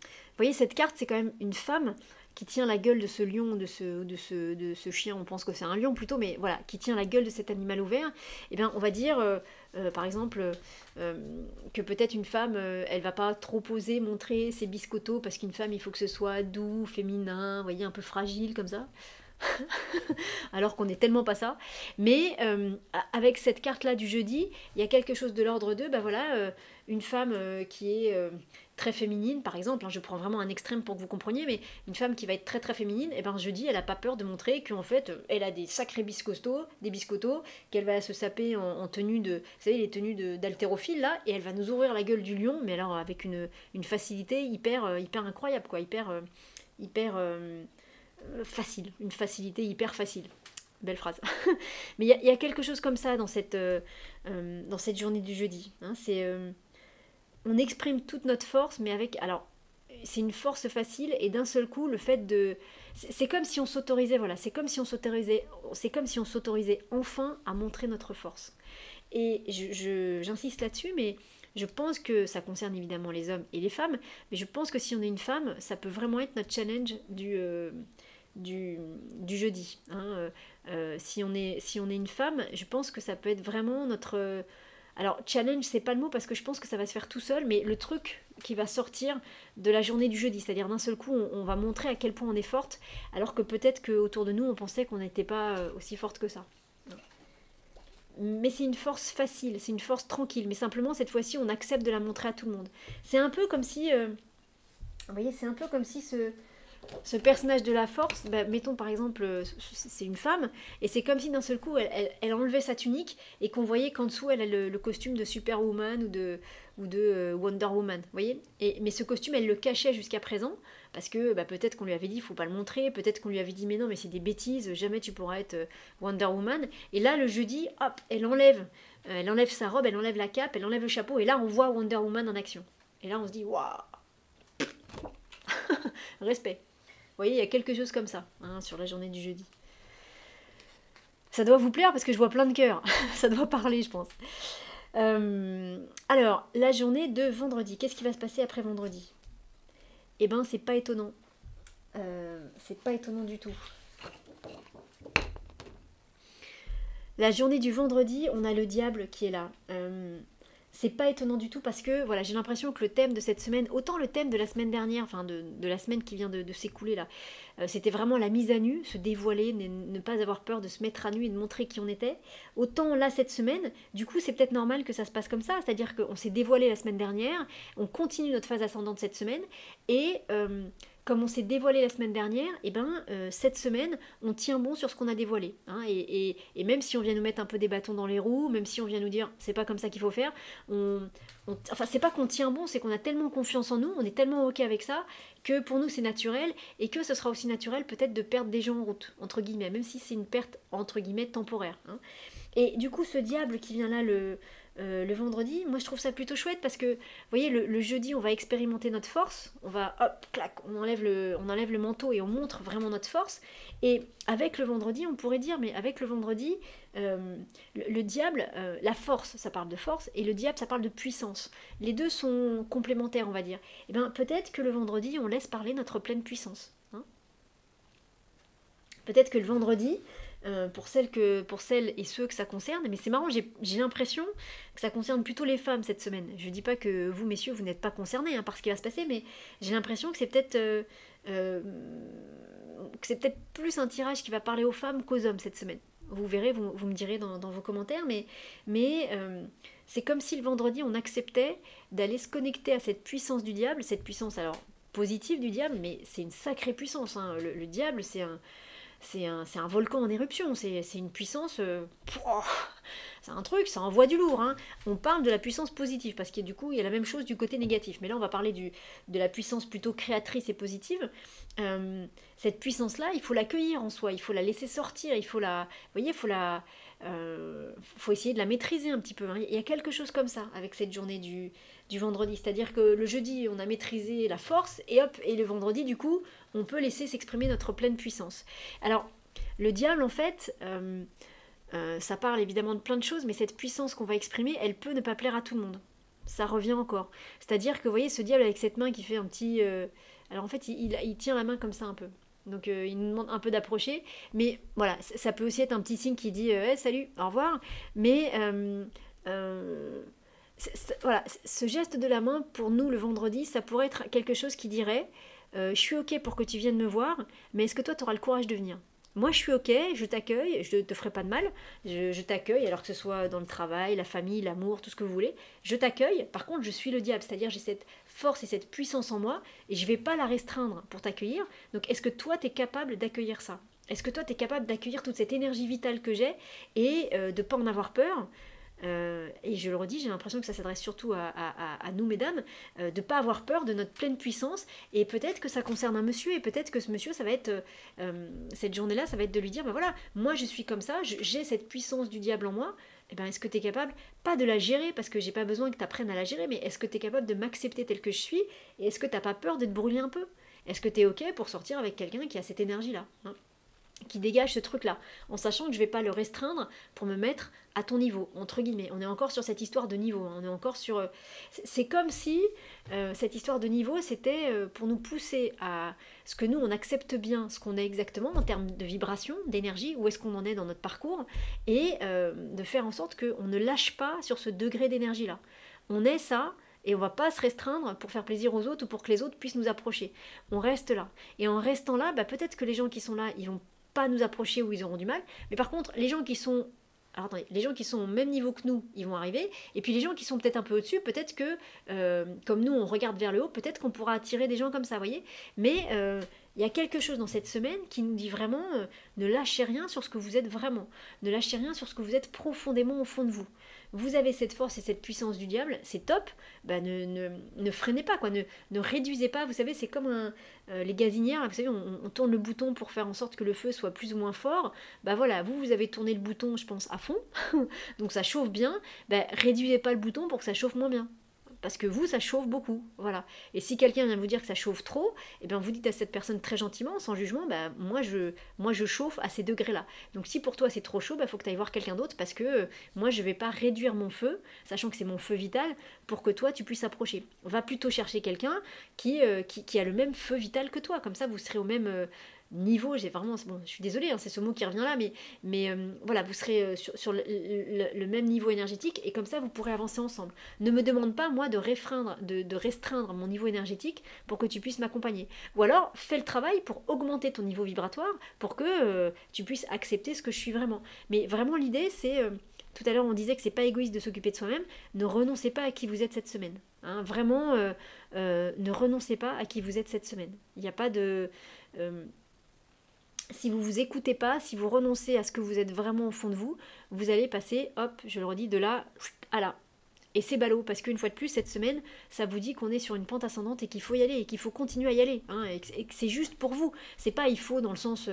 Vous voyez, cette carte, c'est quand même une femme qui tient la gueule de ce lion, de ce chien, on pense que c'est un lion plutôt, mais voilà, qui tient la gueule de cet animal ouvert, et bien on va dire, par exemple, que peut-être une femme, elle va pas trop oser montrer ses biscottos, parce qu'une femme, il faut que ce soit doux, féminin, vous voyez, un peu fragile comme ça. Alors qu'on n'est tellement pas ça. Mais avec cette carte-là du jeudi, il y a quelque chose de l'ordre de, ben voilà, une femme qui est très féminine, par exemple, hein, je prends vraiment un extrême pour que vous compreniez, mais une femme qui va être très très féminine, et ben jeudi, elle n'a pas peur de montrer qu'en fait, elle a des sacrés biscottos, qu'elle va se saper en tenue de, vous savez, les tenues d'haltérophile là, et elle va nous ouvrir la gueule du lion, mais alors avec une facilité hyper incroyable, quoi, hyper facile, une facilité hyper facile. Belle phrase. Mais il y a quelque chose comme ça dans cette journée du jeudi. Hein, on exprime toute notre force, mais avec... Alors, c'est une force facile, et d'un seul coup, le fait de... C'est comme si on s'autorisait, voilà, c'est comme si on s'autorisait enfin à montrer notre force. Et j'insiste là-dessus, mais je pense que ça concerne évidemment les hommes et les femmes, mais je pense que si on est une femme, ça peut vraiment être notre challenge du jeudi. Hein. Si on est une femme, je pense que ça peut être vraiment notre... Alors, challenge, c'est pas le mot parce que je pense que ça va se faire tout seul, mais le truc qui va sortir de la journée du jeudi, c'est-à-dire d'un seul coup, on va montrer à quel point on est forte, alors que peut-être qu'autour de nous, on pensait qu'on n'était pas aussi forte que ça. Mais c'est une force facile, c'est une force tranquille, mais simplement, cette fois-ci, on accepte de la montrer à tout le monde. C'est un peu comme si... vous voyez, c'est un peu comme si ce personnage de la force, bah, mettons par exemple, c'est une femme, et c'est comme si d'un seul coup, elle enlevait sa tunique, et qu'on voyait qu'en dessous, elle a le costume de Superwoman ou de Wonder Woman, vous voyez. Mais ce costume, elle le cachait jusqu'à présent, parce que bah, peut-être qu'on lui avait dit, il faut pas le montrer, peut-être qu'on lui avait dit, mais non, mais c'est des bêtises, jamais tu pourras être Wonder Woman. Et là, le jeudi, hop, elle enlève sa robe, elle enlève la cape, elle enlève le chapeau, et là, on voit Wonder Woman en action. Et là, on se dit, waouh, respect. Vous voyez, il y a quelque chose comme ça, hein, sur la journée du jeudi. Ça doit vous plaire parce que je vois plein de cœurs. Ça doit parler, je pense. Alors, la journée de vendredi. Qu'est-ce qui va se passer après vendredi? Eh ben, c'est pas étonnant. C'est pas étonnant du tout. La journée du vendredi, on a le diable qui est là. C'est pas étonnant du tout parce que voilà, j'ai l'impression que le thème de cette semaine, autant le thème de la semaine dernière, enfin de la semaine qui vient de s'écouler là, c'était vraiment la mise à nu, se dévoiler, ne pas avoir peur de se mettre à nu et de montrer qui on était. Autant là, cette semaine, du coup, c'est peut-être normal que ça se passe comme ça, c'est-à-dire qu'on s'est dévoilé la semaine dernière, on continue notre phase ascendante cette semaine, et comme on s'est dévoilé la semaine dernière, et ben cette semaine, on tient bon sur ce qu'on a dévoilé. Hein, et même si on vient nous mettre un peu des bâtons dans les roues, même si on vient nous dire c'est pas comme ça qu'il faut faire, enfin c'est pas qu'on tient bon, c'est qu'on a tellement confiance en nous, on est tellement ok avec ça, que pour nous c'est naturel, et que ce sera aussi naturel peut-être de perdre des gens en route, entre guillemets, même si c'est une perte entre guillemets temporaire. Hein. Et du coup ce diable qui vient là le vendredi, moi je trouve ça plutôt chouette parce que, vous voyez, le jeudi, on va expérimenter notre force, on va, hop, clac, on enlève le manteau et on montre vraiment notre force. Et avec le vendredi, on pourrait dire, mais avec le vendredi, le diable, la force, ça parle de force, et le diable, ça parle de puissance. Les deux sont complémentaires, on va dire. Et bien peut-être que le vendredi, on laisse parler notre pleine puissance. Hein. Peut-être que le vendredi, pour celles et ceux que ça concerne, mais c'est marrant, j'ai l'impression que ça concerne plutôt les femmes cette semaine. Je dis pas que vous, messieurs, vous n'êtes pas concernés par ce qui va se passer, mais j'ai l'impression que c'est peut-être plus un tirage qui va parler aux femmes qu'aux hommes cette semaine. Vous verrez, vous me direz dans vos commentaires, mais c'est comme si le vendredi, on acceptait d'aller se connecter à cette puissance du diable, cette puissance alors positive du diable, mais c'est une sacrée puissance. Hein. Le diable, c'est un volcan en éruption, c'est une puissance, c'est un truc, ça envoie du lourd. Hein. On parle de la puissance positive, parce que du coup, il y a la même chose du côté négatif. Mais là, on va parler de la puissance plutôt créatrice et positive. Cette puissance-là, il faut l'accueillir en soi, il faut la laisser sortir, vous voyez, faut essayer de la maîtriser un petit peu. Hein. Il y a quelque chose comme ça avec cette journée du vendredi. C'est-à-dire que le jeudi, on a maîtrisé la force, et hop, et le vendredi, du coup, on peut laisser s'exprimer notre pleine puissance. Alors, le diable, en fait, ça parle évidemment de plein de choses, mais cette puissance qu'on va exprimer, elle peut ne pas plaire à tout le monde. Ça revient encore. C'est-à-dire que, vous voyez, ce diable avec cette main qui fait un petit... alors, en fait, il tient la main comme ça un peu. Donc il nous demande un peu d'approcher, mais voilà, ça peut aussi être un petit signe qui dit hey, salut, au revoir, mais voilà, ce geste de la main pour nous le vendredi, ça pourrait être quelque chose qui dirait je suis ok pour que tu viennes me voir, mais est-ce que toi tu auras le courage de venir? Moi je suis ok, je t'accueille, je te ferai pas de mal, je t'accueille, alors que ce soit dans le travail, la famille, l'amour, tout ce que vous voulez, je t'accueille, par contre je suis le diable, c'est-à-dire j'ai cette force et cette puissance en moi, et je ne vais pas la restreindre pour t'accueillir, donc est-ce que toi tu es capable d'accueillir ça? Est-ce que toi tu es capable d'accueillir toute cette énergie vitale que j'ai, et de ne pas en avoir peur? Et je le redis, j'ai l'impression que ça s'adresse surtout à nous, mesdames, de ne pas avoir peur de notre pleine puissance, et peut-être que ça concerne un monsieur, et peut-être que ce monsieur, ça va être, cette journée-là, ça va être de lui dire, ben voilà, moi je suis comme ça, j'ai cette puissance du diable en moi, et ben est-ce que tu es capable, pas de la gérer, parce que j'ai pas besoin que tu apprennes à la gérer, mais est-ce que tu es capable de m'accepter tel que je suis, et est-ce que tu n'as pas peur de te brûler un peu? Est-ce que tu es ok pour sortir avec quelqu'un qui a cette énergie-là, hein, qui dégage ce truc-là, en sachant que je vais pas le restreindre pour me mettre à ton niveau, entre guillemets. On est encore sur cette histoire de niveau, hein. On est encore sur... c'est comme si cette histoire de niveau, c'était pour nous pousser à ce que nous, on accepte bien ce qu'on est exactement en termes de vibration, d'énergie, où est-ce qu'on en est dans notre parcours, et de faire en sorte qu'on ne lâche pas sur ce degré d'énergie-là. On est ça, et on va pas se restreindre pour faire plaisir aux autres ou pour que les autres puissent nous approcher. On reste là. Et en restant là, bah, peut-être que les gens qui sont là, ils vont pas nous approcher ou ils auront du mal. Mais par contre, les gens qui sont... Alors attendez, les gens qui sont au même niveau que nous, ils vont arriver. Et puis les gens qui sont peut-être un peu au-dessus, peut-être que, comme nous, on regarde vers le haut, peut-être qu'on pourra attirer des gens comme ça, vous voyez. Mais il y a quelque chose dans cette semaine qui nous dit vraiment, ne lâchez rien sur ce que vous êtes vraiment. Ne lâchez rien sur ce que vous êtes profondément au fond de vous. Vous avez cette force et cette puissance du diable, c'est top, bah ne freinez pas, quoi, ne réduisez pas, vous savez, c'est comme les gazinières, vous savez, on tourne le bouton pour faire en sorte que le feu soit plus ou moins fort, bah voilà, vous avez tourné le bouton, je pense, à fond, donc ça chauffe bien, bah réduisez pas le bouton pour que ça chauffe moins bien. Parce que vous, ça chauffe beaucoup, voilà. Et si quelqu'un vient vous dire que ça chauffe trop, eh bien vous dites à cette personne très gentiment, sans jugement, bah moi je chauffe à ces degrés-là. Donc si pour toi c'est trop chaud, bah faut que tu ailles voir quelqu'un d'autre parce que moi je vais pas réduire mon feu, sachant que c'est mon feu vital, pour que toi tu puisses approcher. On va plutôt chercher quelqu'un qui a le même feu vital que toi, comme ça vous serez au même niveau, j'ai vraiment, bon, je suis désolée, hein, c'est ce mot qui revient là, mais voilà, vous serez sur le même niveau énergétique et comme ça vous pourrez avancer ensemble. Ne me demande pas moi de restreindre mon niveau énergétique pour que tu puisses m'accompagner. Ou alors fais le travail pour augmenter ton niveau vibratoire pour que tu puisses accepter ce que je suis vraiment. Mais vraiment l'idée c'est tout à l'heure, on disait que c'est pas égoïste de s'occuper de soi-même. Ne renoncez pas à qui vous êtes cette semaine. Hein. Vraiment, ne renoncez pas à qui vous êtes cette semaine. Il n'y a pas de. Si vous vous écoutez pas, si vous renoncez à ce que vous êtes vraiment au fond de vous, vous allez passer, hop, je le redis, de là à là. Et c'est ballot, parce qu'une fois de plus, cette semaine, ça vous dit qu'on est sur une pente ascendante et qu'il faut y aller, et qu'il faut continuer à y aller, hein, et que c'est juste pour vous. C'est pas il faut dans le sens,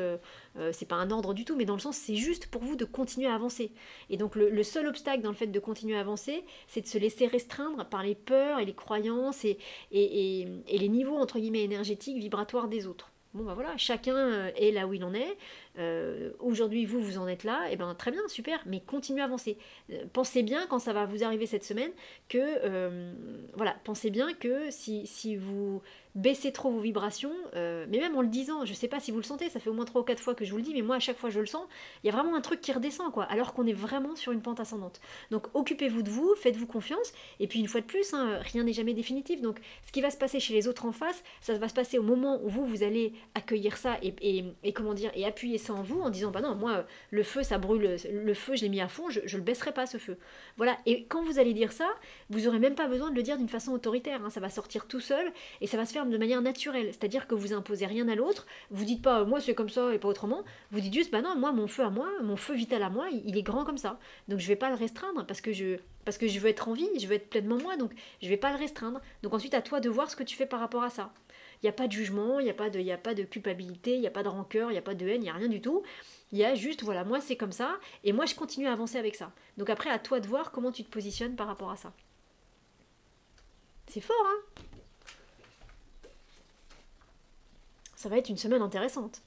c'est pas un ordre du tout, mais dans le sens c'est juste pour vous de continuer à avancer. Et donc le seul obstacle dans le fait de continuer à avancer, c'est de se laisser restreindre par les peurs et les croyances et les niveaux, entre guillemets, énergétiques, vibratoires des autres. Bon bah voilà, chacun est là où il en est. Aujourd'hui vous en êtes là, et ben très bien, super, mais continuez à avancer. Pensez bien quand ça va vous arriver cette semaine que voilà, pensez bien que si vous baissez trop vos vibrations, mais même en le disant, je sais pas si vous le sentez, ça fait au moins 3 ou 4 fois que je vous le dis, mais moi à chaque fois je le sens, il y a vraiment un truc qui redescend quoi, alors qu'on est vraiment sur une pente ascendante. Donc occupez-vous de vous, faites-vous confiance, et puis une fois de plus, hein, rien n'est jamais définitif, donc ce qui va se passer chez les autres en face, ça va se passer au moment où vous allez accueillir ça et comment dire, et appuyer ça en vous en disant bah non, moi le feu ça brûle, le feu je l'ai mis à fond, je le baisserai pas ce feu. Voilà, et quand vous allez dire ça, vous aurez même pas besoin de le dire d'une façon autoritaire, hein, ça va sortir tout seul et ça va se faire de manière naturelle, c'est-à-dire que vous imposez rien à l'autre, vous dites pas moi c'est comme ça et pas autrement, vous dites juste bah non, moi mon feu à moi, mon feu vital à moi, il est grand comme ça, donc je vais pas le restreindre parce que je veux être en vie, je veux être pleinement moi, donc je vais pas le restreindre. Donc ensuite à toi de voir ce que tu fais par rapport à ça. Il n'y a pas de jugement, il n'y a pas de culpabilité, il n'y a pas de rancœur, il n'y a pas de haine, il n'y a rien du tout. Il y a juste, voilà, moi c'est comme ça, et moi je continue à avancer avec ça. Donc après, à toi de voir comment tu te positionnes par rapport à ça. C'est fort, hein? Ça va être une semaine intéressante.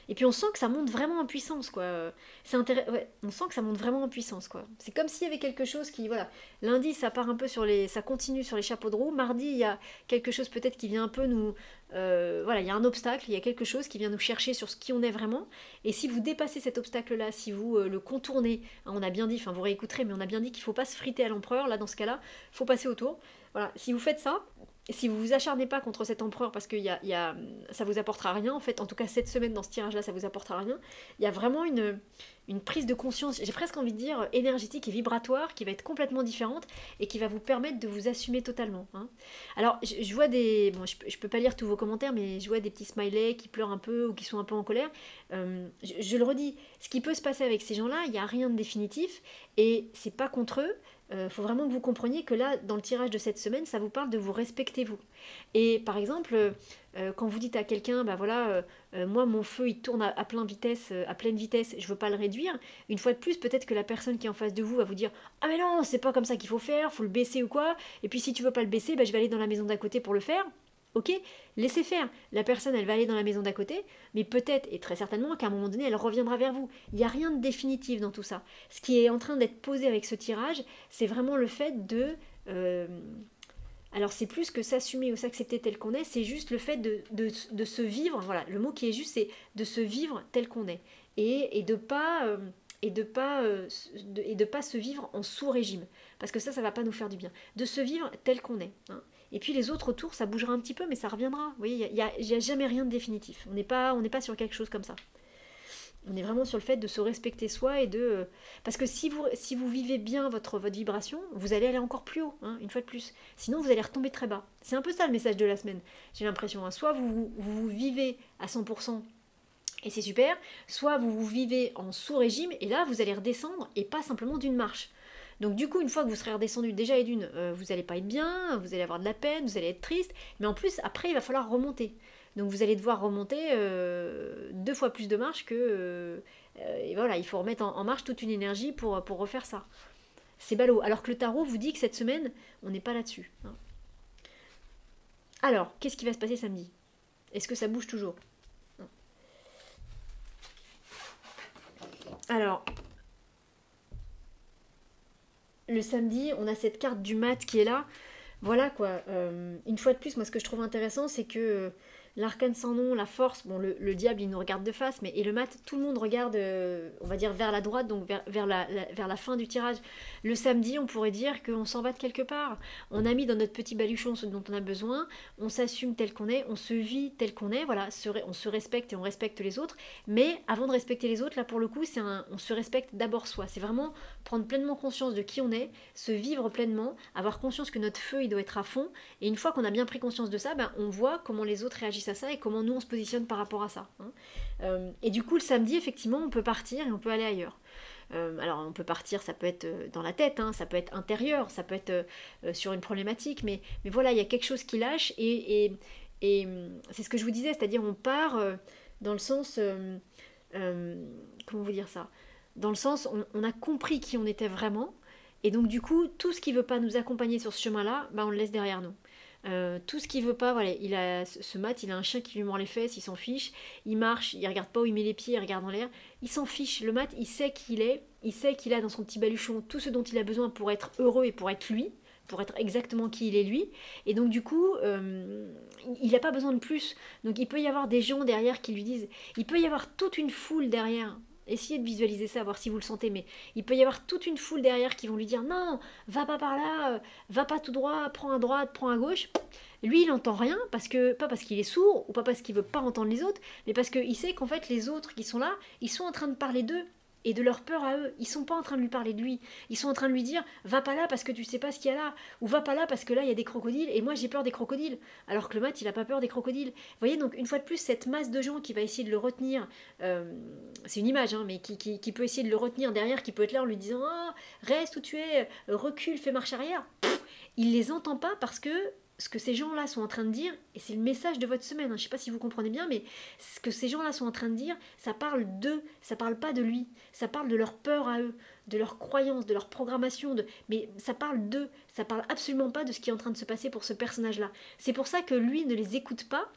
Et puis on sent que ça monte vraiment en puissance, quoi. Ouais, on sent que ça monte vraiment en puissance, quoi. C'est comme s'il y avait quelque chose qui, voilà. Lundi, ça part un peu ça continue sur les chapeaux de roue. Mardi, il y a quelque chose peut-être qui vient un peu nous, voilà, il y a un obstacle, il y a quelque chose qui vient nous chercher sur ce qui on est vraiment. Et si vous dépassez cet obstacle-là, si vous le contournez, hein, on a bien dit, enfin vous réécouterez, mais on a bien dit qu'il ne faut pas se friter à l'empereur. Là, dans ce cas-là, il faut passer autour. Voilà, si vous faites ça, si vous vous acharnez pas contre cet empereur parce que ça vous apportera rien, en fait, en tout cas cette semaine dans ce tirage-là, ça vous apportera rien, il y a vraiment une prise de conscience, j'ai presque envie de dire énergétique et vibratoire, qui va être complètement différente et qui va vous permettre de vous assumer totalement. Hein. Alors, je vois des... Bon, je peux pas lire tous vos commentaires, mais je vois des petits smileys qui pleurent un peu ou qui sont un peu en colère. Je le redis, ce qui peut se passer avec ces gens-là, il n'y a rien de définitif et c'est pas contre eux. Faut vraiment que vous compreniez que là, dans le tirage de cette semaine, ça vous parle de vous respecter vous. Et par exemple, quand vous dites à quelqu'un, bah voilà, moi mon feu il tourne à pleine vitesse, je veux pas le réduire. Une fois de plus, peut-être que la personne qui est en face de vous va vous dire, ah mais non, c'est pas comme ça qu'il faut faire, faut le baisser ou quoi. Et puis si tu veux pas le baisser, bah, je vais aller dans la maison d'à côté pour le faire. Ok, laissez faire. La personne, elle va aller dans la maison d'à côté, mais peut-être et très certainement qu'à un moment donné, elle reviendra vers vous. Il n'y a rien de définitif dans tout ça. Ce qui est en train d'être posé avec ce tirage, c'est vraiment le fait de... alors c'est plus que s'assumer ou s'accepter tel qu'on est, c'est juste le fait de se vivre, voilà, le mot qui est juste, c'est de se vivre tel qu'on est. Et de pas... et de pas se vivre en sous-régime. Parce que ça va pas nous faire du bien. De se vivre tel qu'on est. Hein. Et puis les autres autour, ça bougera un petit peu, mais ça reviendra. Vous voyez, il n'y a jamais rien de définitif. On n'est pas sur quelque chose comme ça. On est vraiment sur le fait de se respecter soi et de... Parce que si vous vivez bien votre vibration, vous allez aller encore plus haut, hein, une fois de plus. Sinon, vous allez retomber très bas. C'est un peu ça le message de la semaine. J'ai l'impression. Hein. Soit vous vivez à 100%, et c'est super, soit vous vivez en sous-régime, et là, vous allez redescendre, et pas simplement d'une marche. Donc du coup, une fois que vous serez redescendu déjà et d'une, vous n'allez pas être bien, vous allez avoir de la peine, vous allez être triste, mais en plus, après, il va falloir remonter. Donc vous allez devoir remonter 2 fois plus de marche que... et voilà, il faut remettre en marche toute une énergie pour refaire ça. C'est ballot. Alors que le tarot vous dit que cette semaine, on n'est pas là-dessus. Hein. Alors, qu'est-ce qui va se passer samedi? Est-ce que ça bouge toujours? Alors, le samedi, on a cette carte du mat qui est là. Voilà quoi. Une fois de plus, moi ce que je trouve intéressant, c'est que l'arcane sans nom, la force, bon, le diable, il nous regarde de face, mais et le mat, tout le monde regarde, on va dire, vers la droite, donc vers la fin du tirage. Le samedi, on pourrait dire qu'on s'en va de quelque part. On a mis dans notre petit baluchon ce dont on a besoin, on s'assume tel qu'on est, on se vit tel qu'on est, voilà, on se respecte et on respecte les autres, mais avant de respecter les autres, là, pour le coup, on se respecte d'abord soi. C'est vraiment prendre pleinement conscience de qui on est, se vivre pleinement, avoir conscience que notre feu, il doit être à fond, et une fois qu'on a bien pris conscience de ça, ben, on voit comment les autres réagissent à ça et comment nous on se positionne par rapport à ça. Hein. Et du coup, le samedi, effectivement, on peut partir et on peut aller ailleurs. Alors, on peut partir, ça peut être dans la tête, hein, ça peut être intérieur, ça peut être sur une problématique, mais voilà, il y a quelque chose qui lâche et c'est ce que je vous disais, c'est-à-dire on part dans le sens. Comment vous dire ça? Dans le sens, on a compris qui on était vraiment, et donc du coup, tout ce qui ne veut pas nous accompagner sur ce chemin-là, bah, on le laisse derrière nous. Tout ce qu'il veut pas, voilà, ce mat, il a un chien qui lui mord les fesses, il s'en fiche, il marche, il regarde pas où il met les pieds, il regarde en l'air, il s'en fiche. Le mat, il sait qui il est, il sait qu'il a dans son petit baluchon tout ce dont il a besoin pour être heureux et pour être lui, pour être exactement qui il est lui, et donc du coup, il n'a pas besoin de plus. Donc il peut y avoir des gens derrière qui lui disent, il peut y avoir toute une foule derrière. Essayez de visualiser ça, voir si vous le sentez, mais il peut y avoir toute une foule derrière qui vont lui dire non, va pas par là, va pas tout droit, prends à droite, prends à gauche. Lui, il n'entend rien, pas parce qu'il est sourd, ou pas parce qu'il veut pas entendre les autres, mais parce qu'il sait qu'en fait, les autres qui sont là, ils sont en train de parler d'eux et de leur peur à eux. Ils sont pas en train de lui parler de lui. Ils sont en train de lui dire va pas là parce que tu sais pas ce qu'il y a là, ou va pas là parce que là il y a des crocodiles et moi j'ai peur des crocodiles. Alors que le mat il a pas peur des crocodiles. Vous voyez, donc une fois de plus, cette masse de gens qui va essayer de le retenir, c'est une image, hein, mais qui peut essayer de le retenir derrière, qui peut être là en lui disant ah, reste où tu es, recule, fais marche arrière. Il les entend pas parce que ce que ces gens-là sont en train de dire, et c'est le message de votre semaine, hein, je ne sais pas si vous comprenez bien, mais ce que ces gens-là sont en train de dire, ça parle d'eux, ça parle pas de lui, ça parle de leur peur à eux, de leurs croyances, de leur programmation, mais ça parle d'eux, ça parle absolument pas de ce qui est en train de se passer pour ce personnage-là. C'est pour ça que lui ne les écoute pas,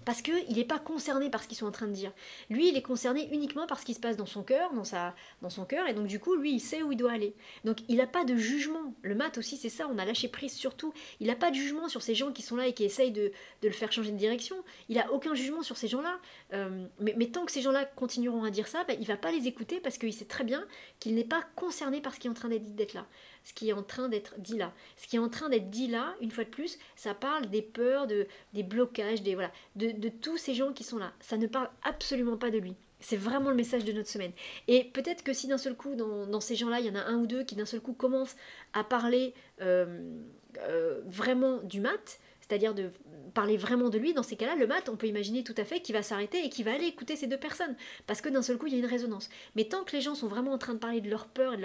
parce qu'il n'est pas concerné par ce qu'ils sont en train de dire. Lui, il est concerné uniquement par ce qui se passe dans son cœur, dans son cœur, et donc du coup, lui, il sait où il doit aller. Donc il n'a pas de jugement. Le mat aussi, c'est ça, on a lâché prise surtout. Il n'a pas de jugement sur ces gens qui sont là et qui essayent de le faire changer de direction. Il n'a aucun jugement sur ces gens-là. Mais tant que ces gens-là continueront à dire ça, il ne va pas les écouter parce qu'il sait très bien qu'il n'est pas concerné par ce qui est en train d'être là. Ce qui est en train d'être dit là. Ce qui est en train d'être dit là, une fois de plus, ça parle des peurs, des blocages, de tous ces gens qui sont là. Ça ne parle absolument pas de lui. C'est vraiment le message de notre semaine. Et peut-être que si d'un seul coup, dans ces gens-là, il y en a un ou deux qui d'un seul coup commencent à parler vraiment du mat, c'est-à-dire de parler vraiment de lui, dans ces cas-là, le mat, on peut imaginer tout à fait qu'il va s'arrêter et qu'il va aller écouter ces deux personnes, parce que d'un seul coup, il y a une résonance. Mais tant que les gens sont vraiment en train de parler de leur peur et de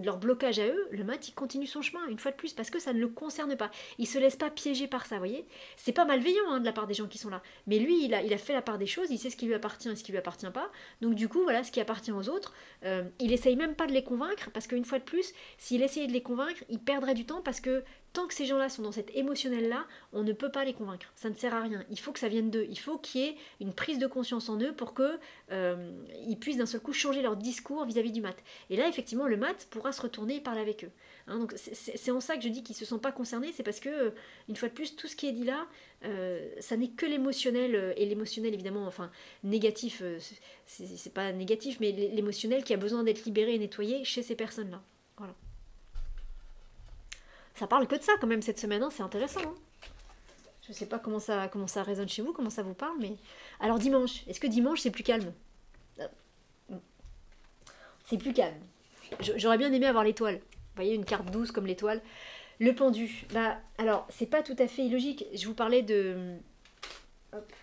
leur blocage à eux, le mat, il continue son chemin, une fois de plus, parce que ça ne le concerne pas. Il se laisse pas piéger par ça, vous voyez. C'est pas malveillant hein, de la part des gens qui sont là, mais lui, il a fait la part des choses, il sait ce qui lui appartient et ce qui lui appartient pas, donc du coup, voilà, ce qui appartient aux autres, il essaye même pas de les convaincre, parce qu'une fois de plus, s'il essayait de les convaincre, il perdrait du temps, parce que tant que ces gens-là sont dans cet émotionnel-là, on ne peut pas les convaincre. Ça ne sert à rien. Il faut que ça vienne d'eux. Il faut qu'il y ait une prise de conscience en eux pour qu'ils puissent d'un seul coup changer leur discours vis-à-vis du mat. Et là, effectivement, le mat pourra se retourner et parler avec eux. Hein, donc c'est en ça que je dis qu'ils ne se sentent pas concernés. C'est parce que, une fois de plus, tout ce qui est dit là, ça n'est que l'émotionnel. Et l'émotionnel, évidemment, enfin, négatif, c'est pas négatif, mais l'émotionnel qui a besoin d'être libéré et nettoyé chez ces personnes-là. Voilà. Ça parle que de ça quand même cette semaine, hein, c'est intéressant. Hein. Je sais pas comment ça résonne chez vous, comment ça vous parle, mais... Alors dimanche, est-ce que dimanche c'est plus calme? C'est plus calme. J'aurais bien aimé avoir l'étoile. Vous voyez, une carte douce comme l'étoile. Le pendu, bah alors c'est pas tout à fait illogique. Je vous parlais de... Hop.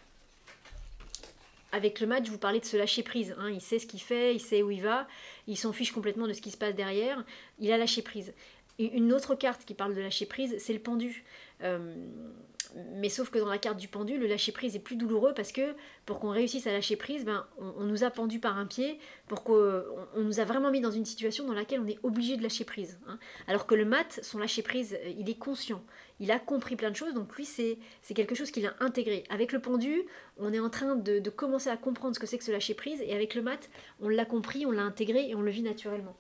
Avec le match, je vous parlais de se lâcher prise. Hein. Il sait ce qu'il fait, il sait où il va, il s'en fiche complètement de ce qui se passe derrière. Il a lâché prise. Une autre carte qui parle de lâcher prise, c'est le pendu. Mais sauf que dans la carte du pendu, le lâcher prise est plus douloureux parce que pour qu'on réussisse à lâcher prise, on nous a pendu par un pied, pour qu'on nous a vraiment mis dans une situation dans laquelle on est obligé de lâcher prise. Hein. Alors que le mat, son lâcher prise, il est conscient. Il a compris plein de choses, donc lui, c'est quelque chose qu'il a intégré. Avec le pendu, on est en train de commencer à comprendre ce que c'est que ce lâcher prise, et avec le mat, on l'a compris, on l'a intégré et on le vit naturellement.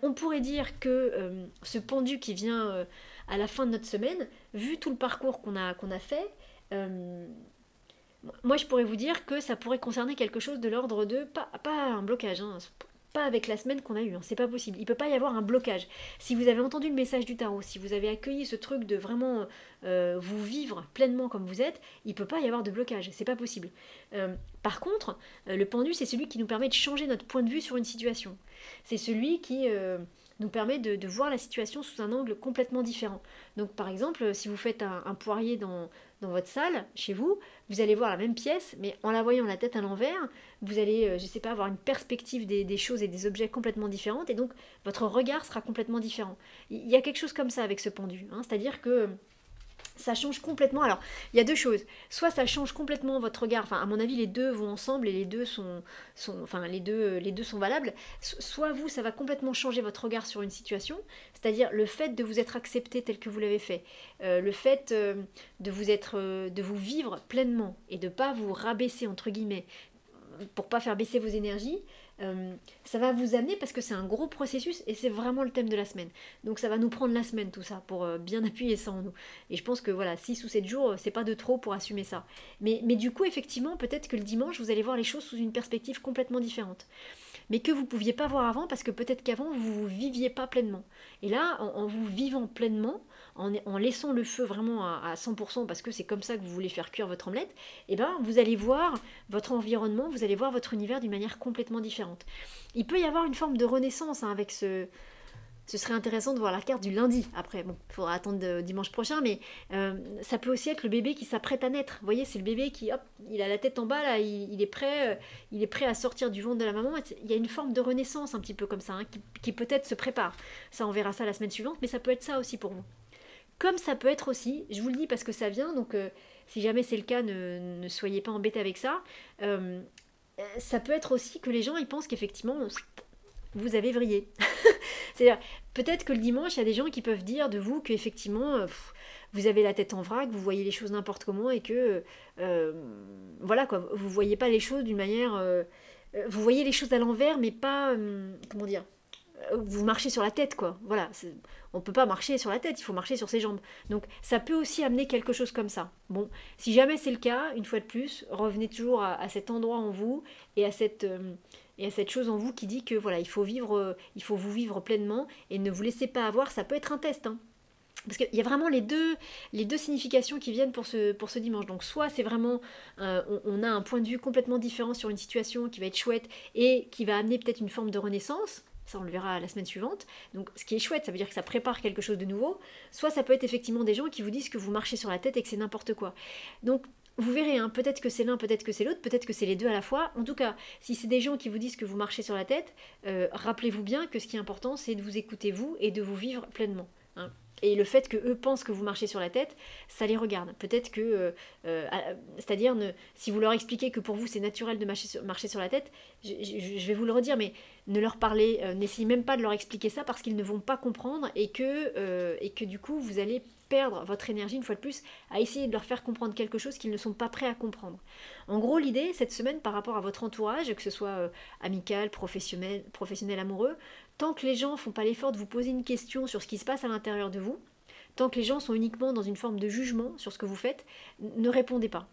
On pourrait dire que ce pendu qui vient à la fin de notre semaine, vu tout le parcours qu'on a fait, Euh, Moi, je pourrais vous dire que ça pourrait concerner quelque chose de l'ordre de, pas un blocage, hein, pas avec la semaine qu'on a eue, hein, c'est pas possible. Il peut pas y avoir un blocage. Si vous avez entendu le message du tarot, si vous avez accueilli ce truc de vraiment vous vivre pleinement comme vous êtes, il peut pas y avoir de blocage, c'est pas possible. Par contre, le pendu, c'est celui qui nous permet de changer notre point de vue sur une situation. C'est celui qui nous permet de voir la situation sous un angle complètement différent. Donc par exemple, si vous faites un poirier dans votre salle, chez vous, vous allez voir la même pièce, mais en la voyant la tête à l'envers, vous allez, je sais pas, avoir une perspective des choses et des objets complètement différentes, et donc votre regard sera complètement différent. Il y a quelque chose comme ça avec ce pendu, hein, c'est-à-dire que ça change complètement. Alors, il y a deux choses. Soit ça change complètement votre regard. Enfin, à mon avis, les deux vont ensemble et enfin, les deux sont valables. Soit vous, ça va complètement changer votre regard sur une situation. C'est-à-dire le fait de vous être accepté tel que vous l'avez fait, le fait de vous vivre pleinement et de pas vous rabaisser entre guillemets pour pas faire baisser vos énergies, ça va vous amener parce que c'est un gros processus et c'est vraiment le thème de la semaine. Donc ça va nous prendre la semaine tout ça pour bien appuyer ça en nous. Et je pense que voilà, 6 ou 7 jours, c'est pas de trop pour assumer ça. Mais du coup, effectivement, peut-être que le dimanche, vous allez voir les choses sous une perspective complètement différente. Mais que vous ne pouviez pas voir avant parce que peut-être qu'avant, vous ne viviez pas pleinement. Et là, en vous vivant pleinement, en laissant le feu vraiment à 100% parce que c'est comme ça que vous voulez faire cuire votre omelette, et ben vous allez voir votre environnement, vous allez voir votre univers d'une manière complètement différente. Il peut y avoir une forme de renaissance hein, avec ce serait intéressant de voir la carte du lundi. Après, bon, il faudra attendre dimanche prochain, mais ça peut aussi être le bébé qui s'apprête à naître. Vous voyez, c'est le bébé qui, hop, il a la tête en bas, là, il est prêt à sortir du ventre de la maman. Il y a une forme de renaissance un petit peu comme ça, hein, qui peut-être se prépare. Ça, on verra ça la semaine suivante, mais ça peut être ça aussi pour vous. Comme ça peut être aussi, je vous le dis parce que ça vient, donc si jamais c'est le cas, ne soyez pas embêtés avec ça. Euh, Ça peut être aussi que les gens ils pensent qu'effectivement vous avez vrillé. C'est-à-dire, peut-être que le dimanche, il y a des gens qui peuvent dire de vous qu'effectivement, vous avez la tête en vrac, vous voyez les choses n'importe comment et que, euh, voilà quoi, vous voyez pas les choses d'une manière. Vous voyez les choses à l'envers, mais pas. Comment dire vous marchez sur la tête, quoi. Voilà, on peut pas marcher sur la tête, il faut marcher sur ses jambes. Donc ça peut aussi amener quelque chose comme ça. Bon, si jamais c'est le cas, une fois de plus, revenez toujours à cet endroit en vous et à cette chose en vous qui dit que voilà, il faut vous vivre pleinement et ne vous laissez pas avoir. Ça peut être un test, hein. Parce qu'il y a vraiment les deux significations qui viennent pour ce dimanche. Donc soit c'est vraiment, on a un point de vue complètement différent sur une situation qui va être chouette et qui va amener peut-être une forme de renaissance. Ça, on le verra la semaine suivante. Donc, ce qui est chouette, ça veut dire que ça prépare quelque chose de nouveau. Soit ça peut être effectivement des gens qui vous disent que vous marchez sur la tête et que c'est n'importe quoi. Donc, vous verrez, hein, peut-être que c'est l'un, peut-être que c'est l'autre, peut-être que c'est les deux à la fois. En tout cas, si c'est des gens qui vous disent que vous marchez sur la tête, rappelez-vous bien que ce qui est important, c'est de vous écouter vous et de vous vivre pleinement, hein. Et le fait que eux pensent que vous marchez sur la tête, ça les regarde. Peut-être que, c'est-à-dire, si vous leur expliquez que pour vous c'est naturel de marcher sur la tête, je vais vous le redire, mais ne leur parlez, n'essayez même pas de leur expliquer ça parce qu'ils ne vont pas comprendre et que du coup vous allez perdre votre énergie une fois de plus à essayer de leur faire comprendre quelque chose qu'ils ne sont pas prêts à comprendre. En gros, l'idée cette semaine par rapport à votre entourage, que ce soit amical, professionnel, amoureux, tant que les gens ne font pas l'effort de vous poser une question sur ce qui se passe à l'intérieur de vous, tant que les gens sont uniquement dans une forme de jugement sur ce que vous faites, ne répondez pas.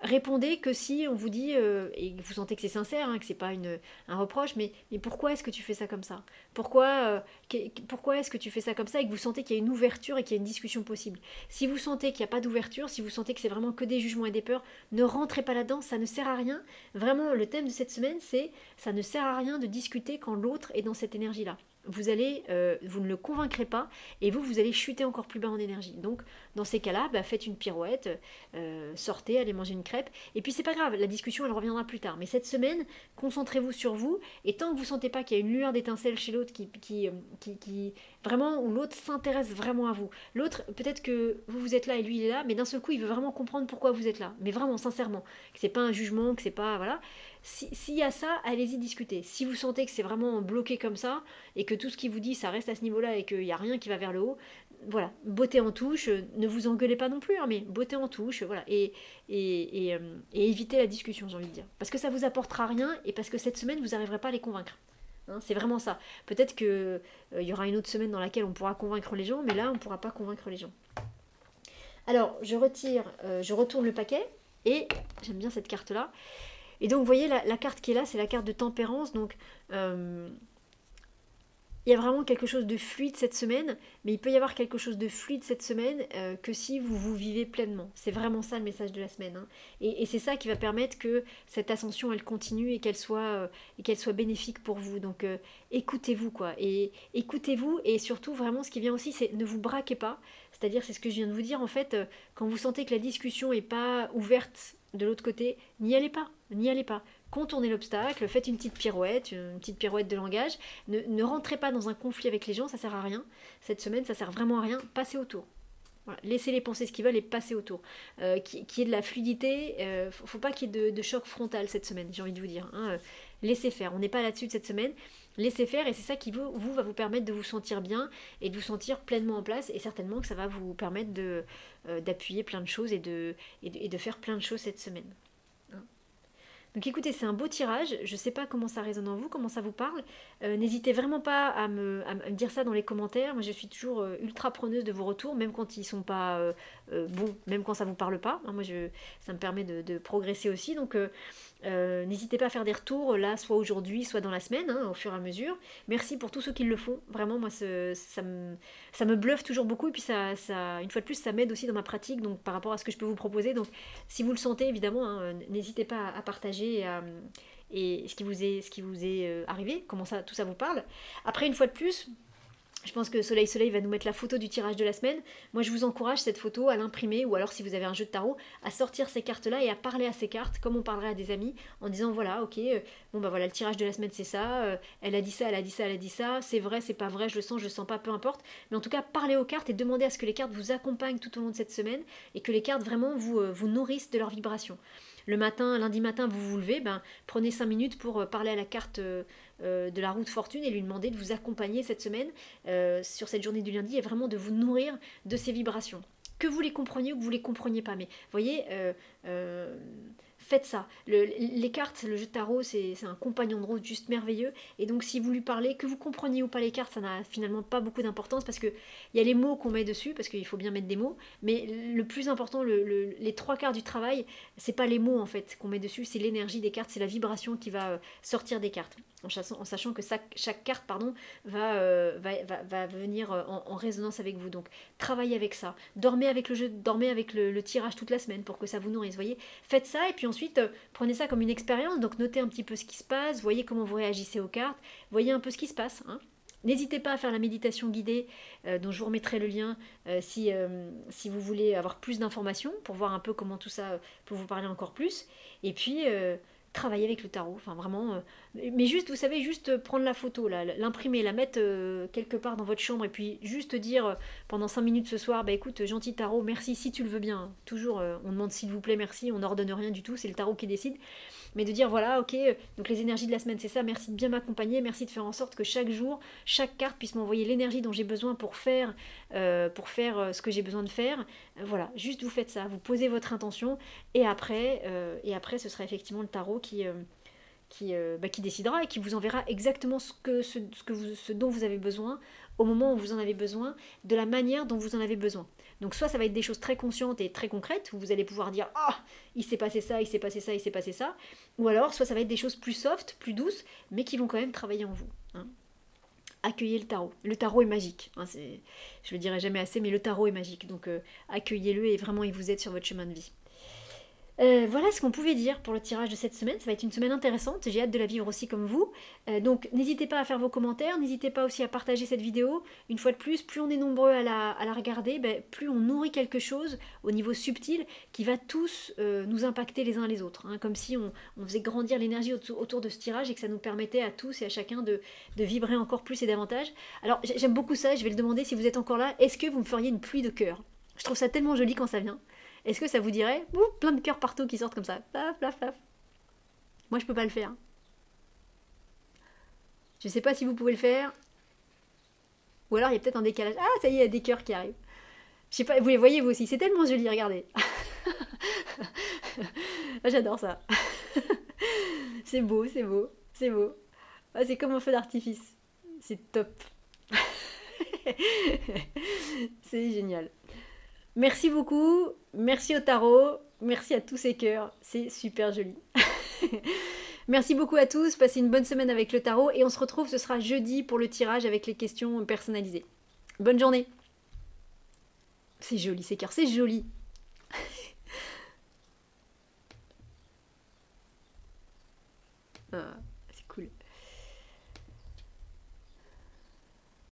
Répondez que si on vous dit, et vous sentez que c'est sincère, hein, que c'est pas un reproche, mais pourquoi est-ce que tu fais ça comme ça? Pourquoi est-ce que tu fais ça comme ça et que vous sentez qu'il y a une ouverture et qu'il y a une discussion possible? Si vous sentez qu'il n'y a pas d'ouverture, si vous sentez que c'est vraiment que des jugements et des peurs, ne rentrez pas là-dedans, ça ne sert à rien. Vraiment, le thème de cette semaine, c'est ça ne sert à rien de discuter quand l'autre est dans cette énergie-là. Vous ne le convaincrez pas et vous allez chuter encore plus bas en énergie. Donc, dans ces cas-là, faites une pirouette, sortez, allez manger une crêpe. Et puis, c'est pas grave, la discussion, elle reviendra plus tard. Mais cette semaine, concentrez-vous sur vous. Et tant que vous sentez pas qu'il y a une lueur d'étincelle chez l'autre qui vraiment, où l'autre s'intéresse vraiment à vous. L'autre, peut-être que vous êtes là et lui, il est là, mais d'un seul coup, il veut vraiment comprendre pourquoi vous êtes là. Mais vraiment, sincèrement, que c'est pas un jugement, que c'est pas, voilà. S'il y a ça, allez-y discuter. Si vous sentez que c'est vraiment bloqué comme ça, et que tout ce qu'il vous dit, ça reste à ce niveau-là, et qu'il n'y a rien qui va vers le haut, voilà, beauté en touche, ne vous engueulez pas non plus, hein, mais beauté en touche, voilà, et évitez la discussion, j'ai envie de dire. Parce que ça vous apportera rien, et parce que cette semaine, vous n'arriverez pas à les convaincre. Hein, c'est vraiment ça. Peut-être qu'il y aura une autre semaine dans laquelle on pourra convaincre les gens, mais là, on ne pourra pas convaincre les gens. Alors, je retire, je retourne le paquet, et j'aime bien cette carte-là. Et donc, vous voyez, la carte qui est là, c'est la carte de tempérance. Donc, il y a vraiment quelque chose de fluide cette semaine, mais il peut y avoir quelque chose de fluide cette semaine que si vous vous vivez pleinement. C'est vraiment ça le message de la semaine, hein. Et c'est ça qui va permettre que cette ascension, elle continue et qu'elle soit bénéfique pour vous. Donc écoutez-vous, quoi. Et écoutez-vous, et surtout, vraiment, ce qui vient aussi, c'est ne vous braquez pas. C'est-à-dire, c'est ce que je viens de vous dire, en fait, quand vous sentez que la discussion n'est pas ouverte de l'autre côté, n'y allez pas, n'y allez pas. Contournez l'obstacle, faites une petite pirouette de langage. Ne rentrez pas dans un conflit avec les gens, ça sert à rien. Cette semaine, ça sert vraiment à rien. Passez autour. Voilà. Laissez-les penser ce qu'ils veulent et passez autour. Qu'il y ait de la fluidité, faut pas qu'il y ait de choc frontal cette semaine, j'ai envie de vous dire, hein. Laissez faire, on n'est pas là-dessus de cette semaine. Laissez faire, et c'est ça qui va vous permettre de vous sentir bien et de vous sentir pleinement en place, et certainement que ça va vous permettre d'appuyer plein de choses et de faire plein de choses cette semaine. Donc écoutez, c'est un beau tirage, je ne sais pas comment ça résonne en vous, comment ça vous parle. N'hésitez vraiment pas à me dire ça dans les commentaires. Moi je suis toujours ultra preneuse de vos retours, même quand ils sont pas bons, même quand ça vous parle pas. Hein, ça me permet de progresser aussi. Donc n'hésitez pas à faire des retours là, soit aujourd'hui, soit dans la semaine, hein, au fur et à mesure. Merci pour tous ceux qui le font. Vraiment, moi ça me bluffe toujours beaucoup, et puis une fois de plus, ça m'aide aussi dans ma pratique, donc par rapport à ce que je peux vous proposer. Donc si vous le sentez, évidemment, hein, n'hésitez pas à partager et ce qui vous est arrivé, comment ça, tout ça vous parle. Après, une fois de plus, je pense que Soleil va nous mettre la photo du tirage de la semaine. Moi, je vous encourage cette photo à l'imprimer, ou alors si vous avez un jeu de tarot, à sortir ces cartes-là et à parler à ces cartes comme on parlerait à des amis, en disant voilà, ok, bon bah voilà, le tirage de la semaine c'est ça, elle a dit ça, elle a dit ça, elle a dit ça, c'est vrai, c'est pas vrai, je le sens pas, peu importe. Mais en tout cas, parlez aux cartes et demandez à ce que les cartes vous accompagnent tout au long de cette semaine et que les cartes vraiment vous nourrissent de leur vibration. Le matin, lundi matin, vous vous levez, ben, prenez 5 minutes pour parler à la carte de la roue de fortune et lui demander de vous accompagner cette semaine sur cette journée du lundi, et vraiment de vous nourrir de ces vibrations. Que vous les compreniez ou que vous les compreniez pas, mais voyez, faites ça. Les cartes, le jeu de tarot, c'est un compagnon de route juste merveilleux. Et donc, si vous lui parlez, que vous compreniez ou pas les cartes, ça n'a finalement pas beaucoup d'importance, parce qu'il y a les mots qu'on met dessus, parce qu'il faut bien mettre des mots. Mais le plus important, les trois quarts du travail, c'est pas les mots en fait qu'on met dessus, c'est l'énergie des cartes, c'est la vibration qui va sortir des cartes. En sachant que chaque carte va venir en résonance avec vous. Donc, travaillez avec ça. Dormez avec le jeu, dormez avec le tirage toute la semaine pour que ça vous nourrisse. Voyez, faites ça, et puis ensuite, prenez ça comme une expérience. Donc, notez un petit peu ce qui se passe, voyez comment vous réagissez aux cartes, voyez un peu ce qui se passe, hein. N'hésitez pas à faire la méditation guidée, dont je vous remettrai le lien si vous voulez avoir plus d'informations, pour voir un peu comment tout ça peut vous parler encore plus. Et puis, travailler avec le tarot, enfin vraiment, mais juste, vous savez, juste prendre la photo, l'imprimer, la mettre quelque part dans votre chambre, et puis juste dire pendant 5 minutes ce soir, bah écoute, gentil tarot, merci, si tu le veux bien, hein. Toujours on demande s'il vous plaît, merci, on n'ordonne rien du tout, c'est le tarot qui décide, mais de dire voilà, ok, donc les énergies de la semaine c'est ça, merci de bien m'accompagner, merci de faire en sorte que chaque jour, chaque carte puisse m'envoyer l'énergie dont j'ai besoin pour faire ce que j'ai besoin de faire. Voilà, juste vous faites ça, vous posez votre intention, et après ce sera effectivement le tarot qui décidera et qui vous enverra exactement ce dont vous avez besoin, au moment où vous en avez besoin, de la manière dont vous en avez besoin. Donc soit ça va être des choses très conscientes et très concrètes, où vous allez pouvoir dire « Ah, il s'est passé ça, il s'est passé ça, il s'est passé ça », ou alors soit ça va être des choses plus soft, plus douces, mais qui vont quand même travailler en vous, hein. Accueillez le tarot. Le tarot est magique, hein, je le dirai jamais assez, mais le tarot est magique, donc accueillez-le, et vraiment il vous aide sur votre chemin de vie. Voilà ce qu'on pouvait dire pour le tirage de cette semaine. Ça va être une semaine intéressante, j'ai hâte de la vivre aussi comme vous. Donc n'hésitez pas à faire vos commentaires, n'hésitez pas aussi à partager cette vidéo. Une fois de plus, plus on est nombreux à la regarder, plus on nourrit quelque chose au niveau subtil qui va tous nous impacter les uns les autres, hein, comme si on faisait grandir l'énergie autour de ce tirage, et que ça nous permettait à tous et à chacun de vibrer encore plus et davantage. Alors j'aime beaucoup ça, je vais le demander si vous êtes encore là, est-ce que vous me feriez une pluie de cœurs? Je trouve ça tellement joli quand ça vient. Est-ce que ça vous dirait plein de cœurs partout qui sortent comme ça? Plaf, plaf, plaf. Moi, je peux pas le faire. Je sais pas si vous pouvez le faire. Ou alors, il y a peut-être un décalage. Ah, ça y est, il y a des cœurs qui arrivent. Je sais pas, vous les voyez vous aussi. C'est tellement joli, regardez. J'adore ça. C'est beau, c'est beau, c'est beau. Ah, c'est comme un feu d'artifice. C'est top. C'est génial. Merci beaucoup, merci au tarot, merci à tous ces cœurs, c'est super joli. Merci beaucoup à tous, passez une bonne semaine avec le tarot et on se retrouve, ce sera jeudi pour le tirage avec les questions personnalisées. Bonne journée. C'est joli ces cœurs, c'est joli.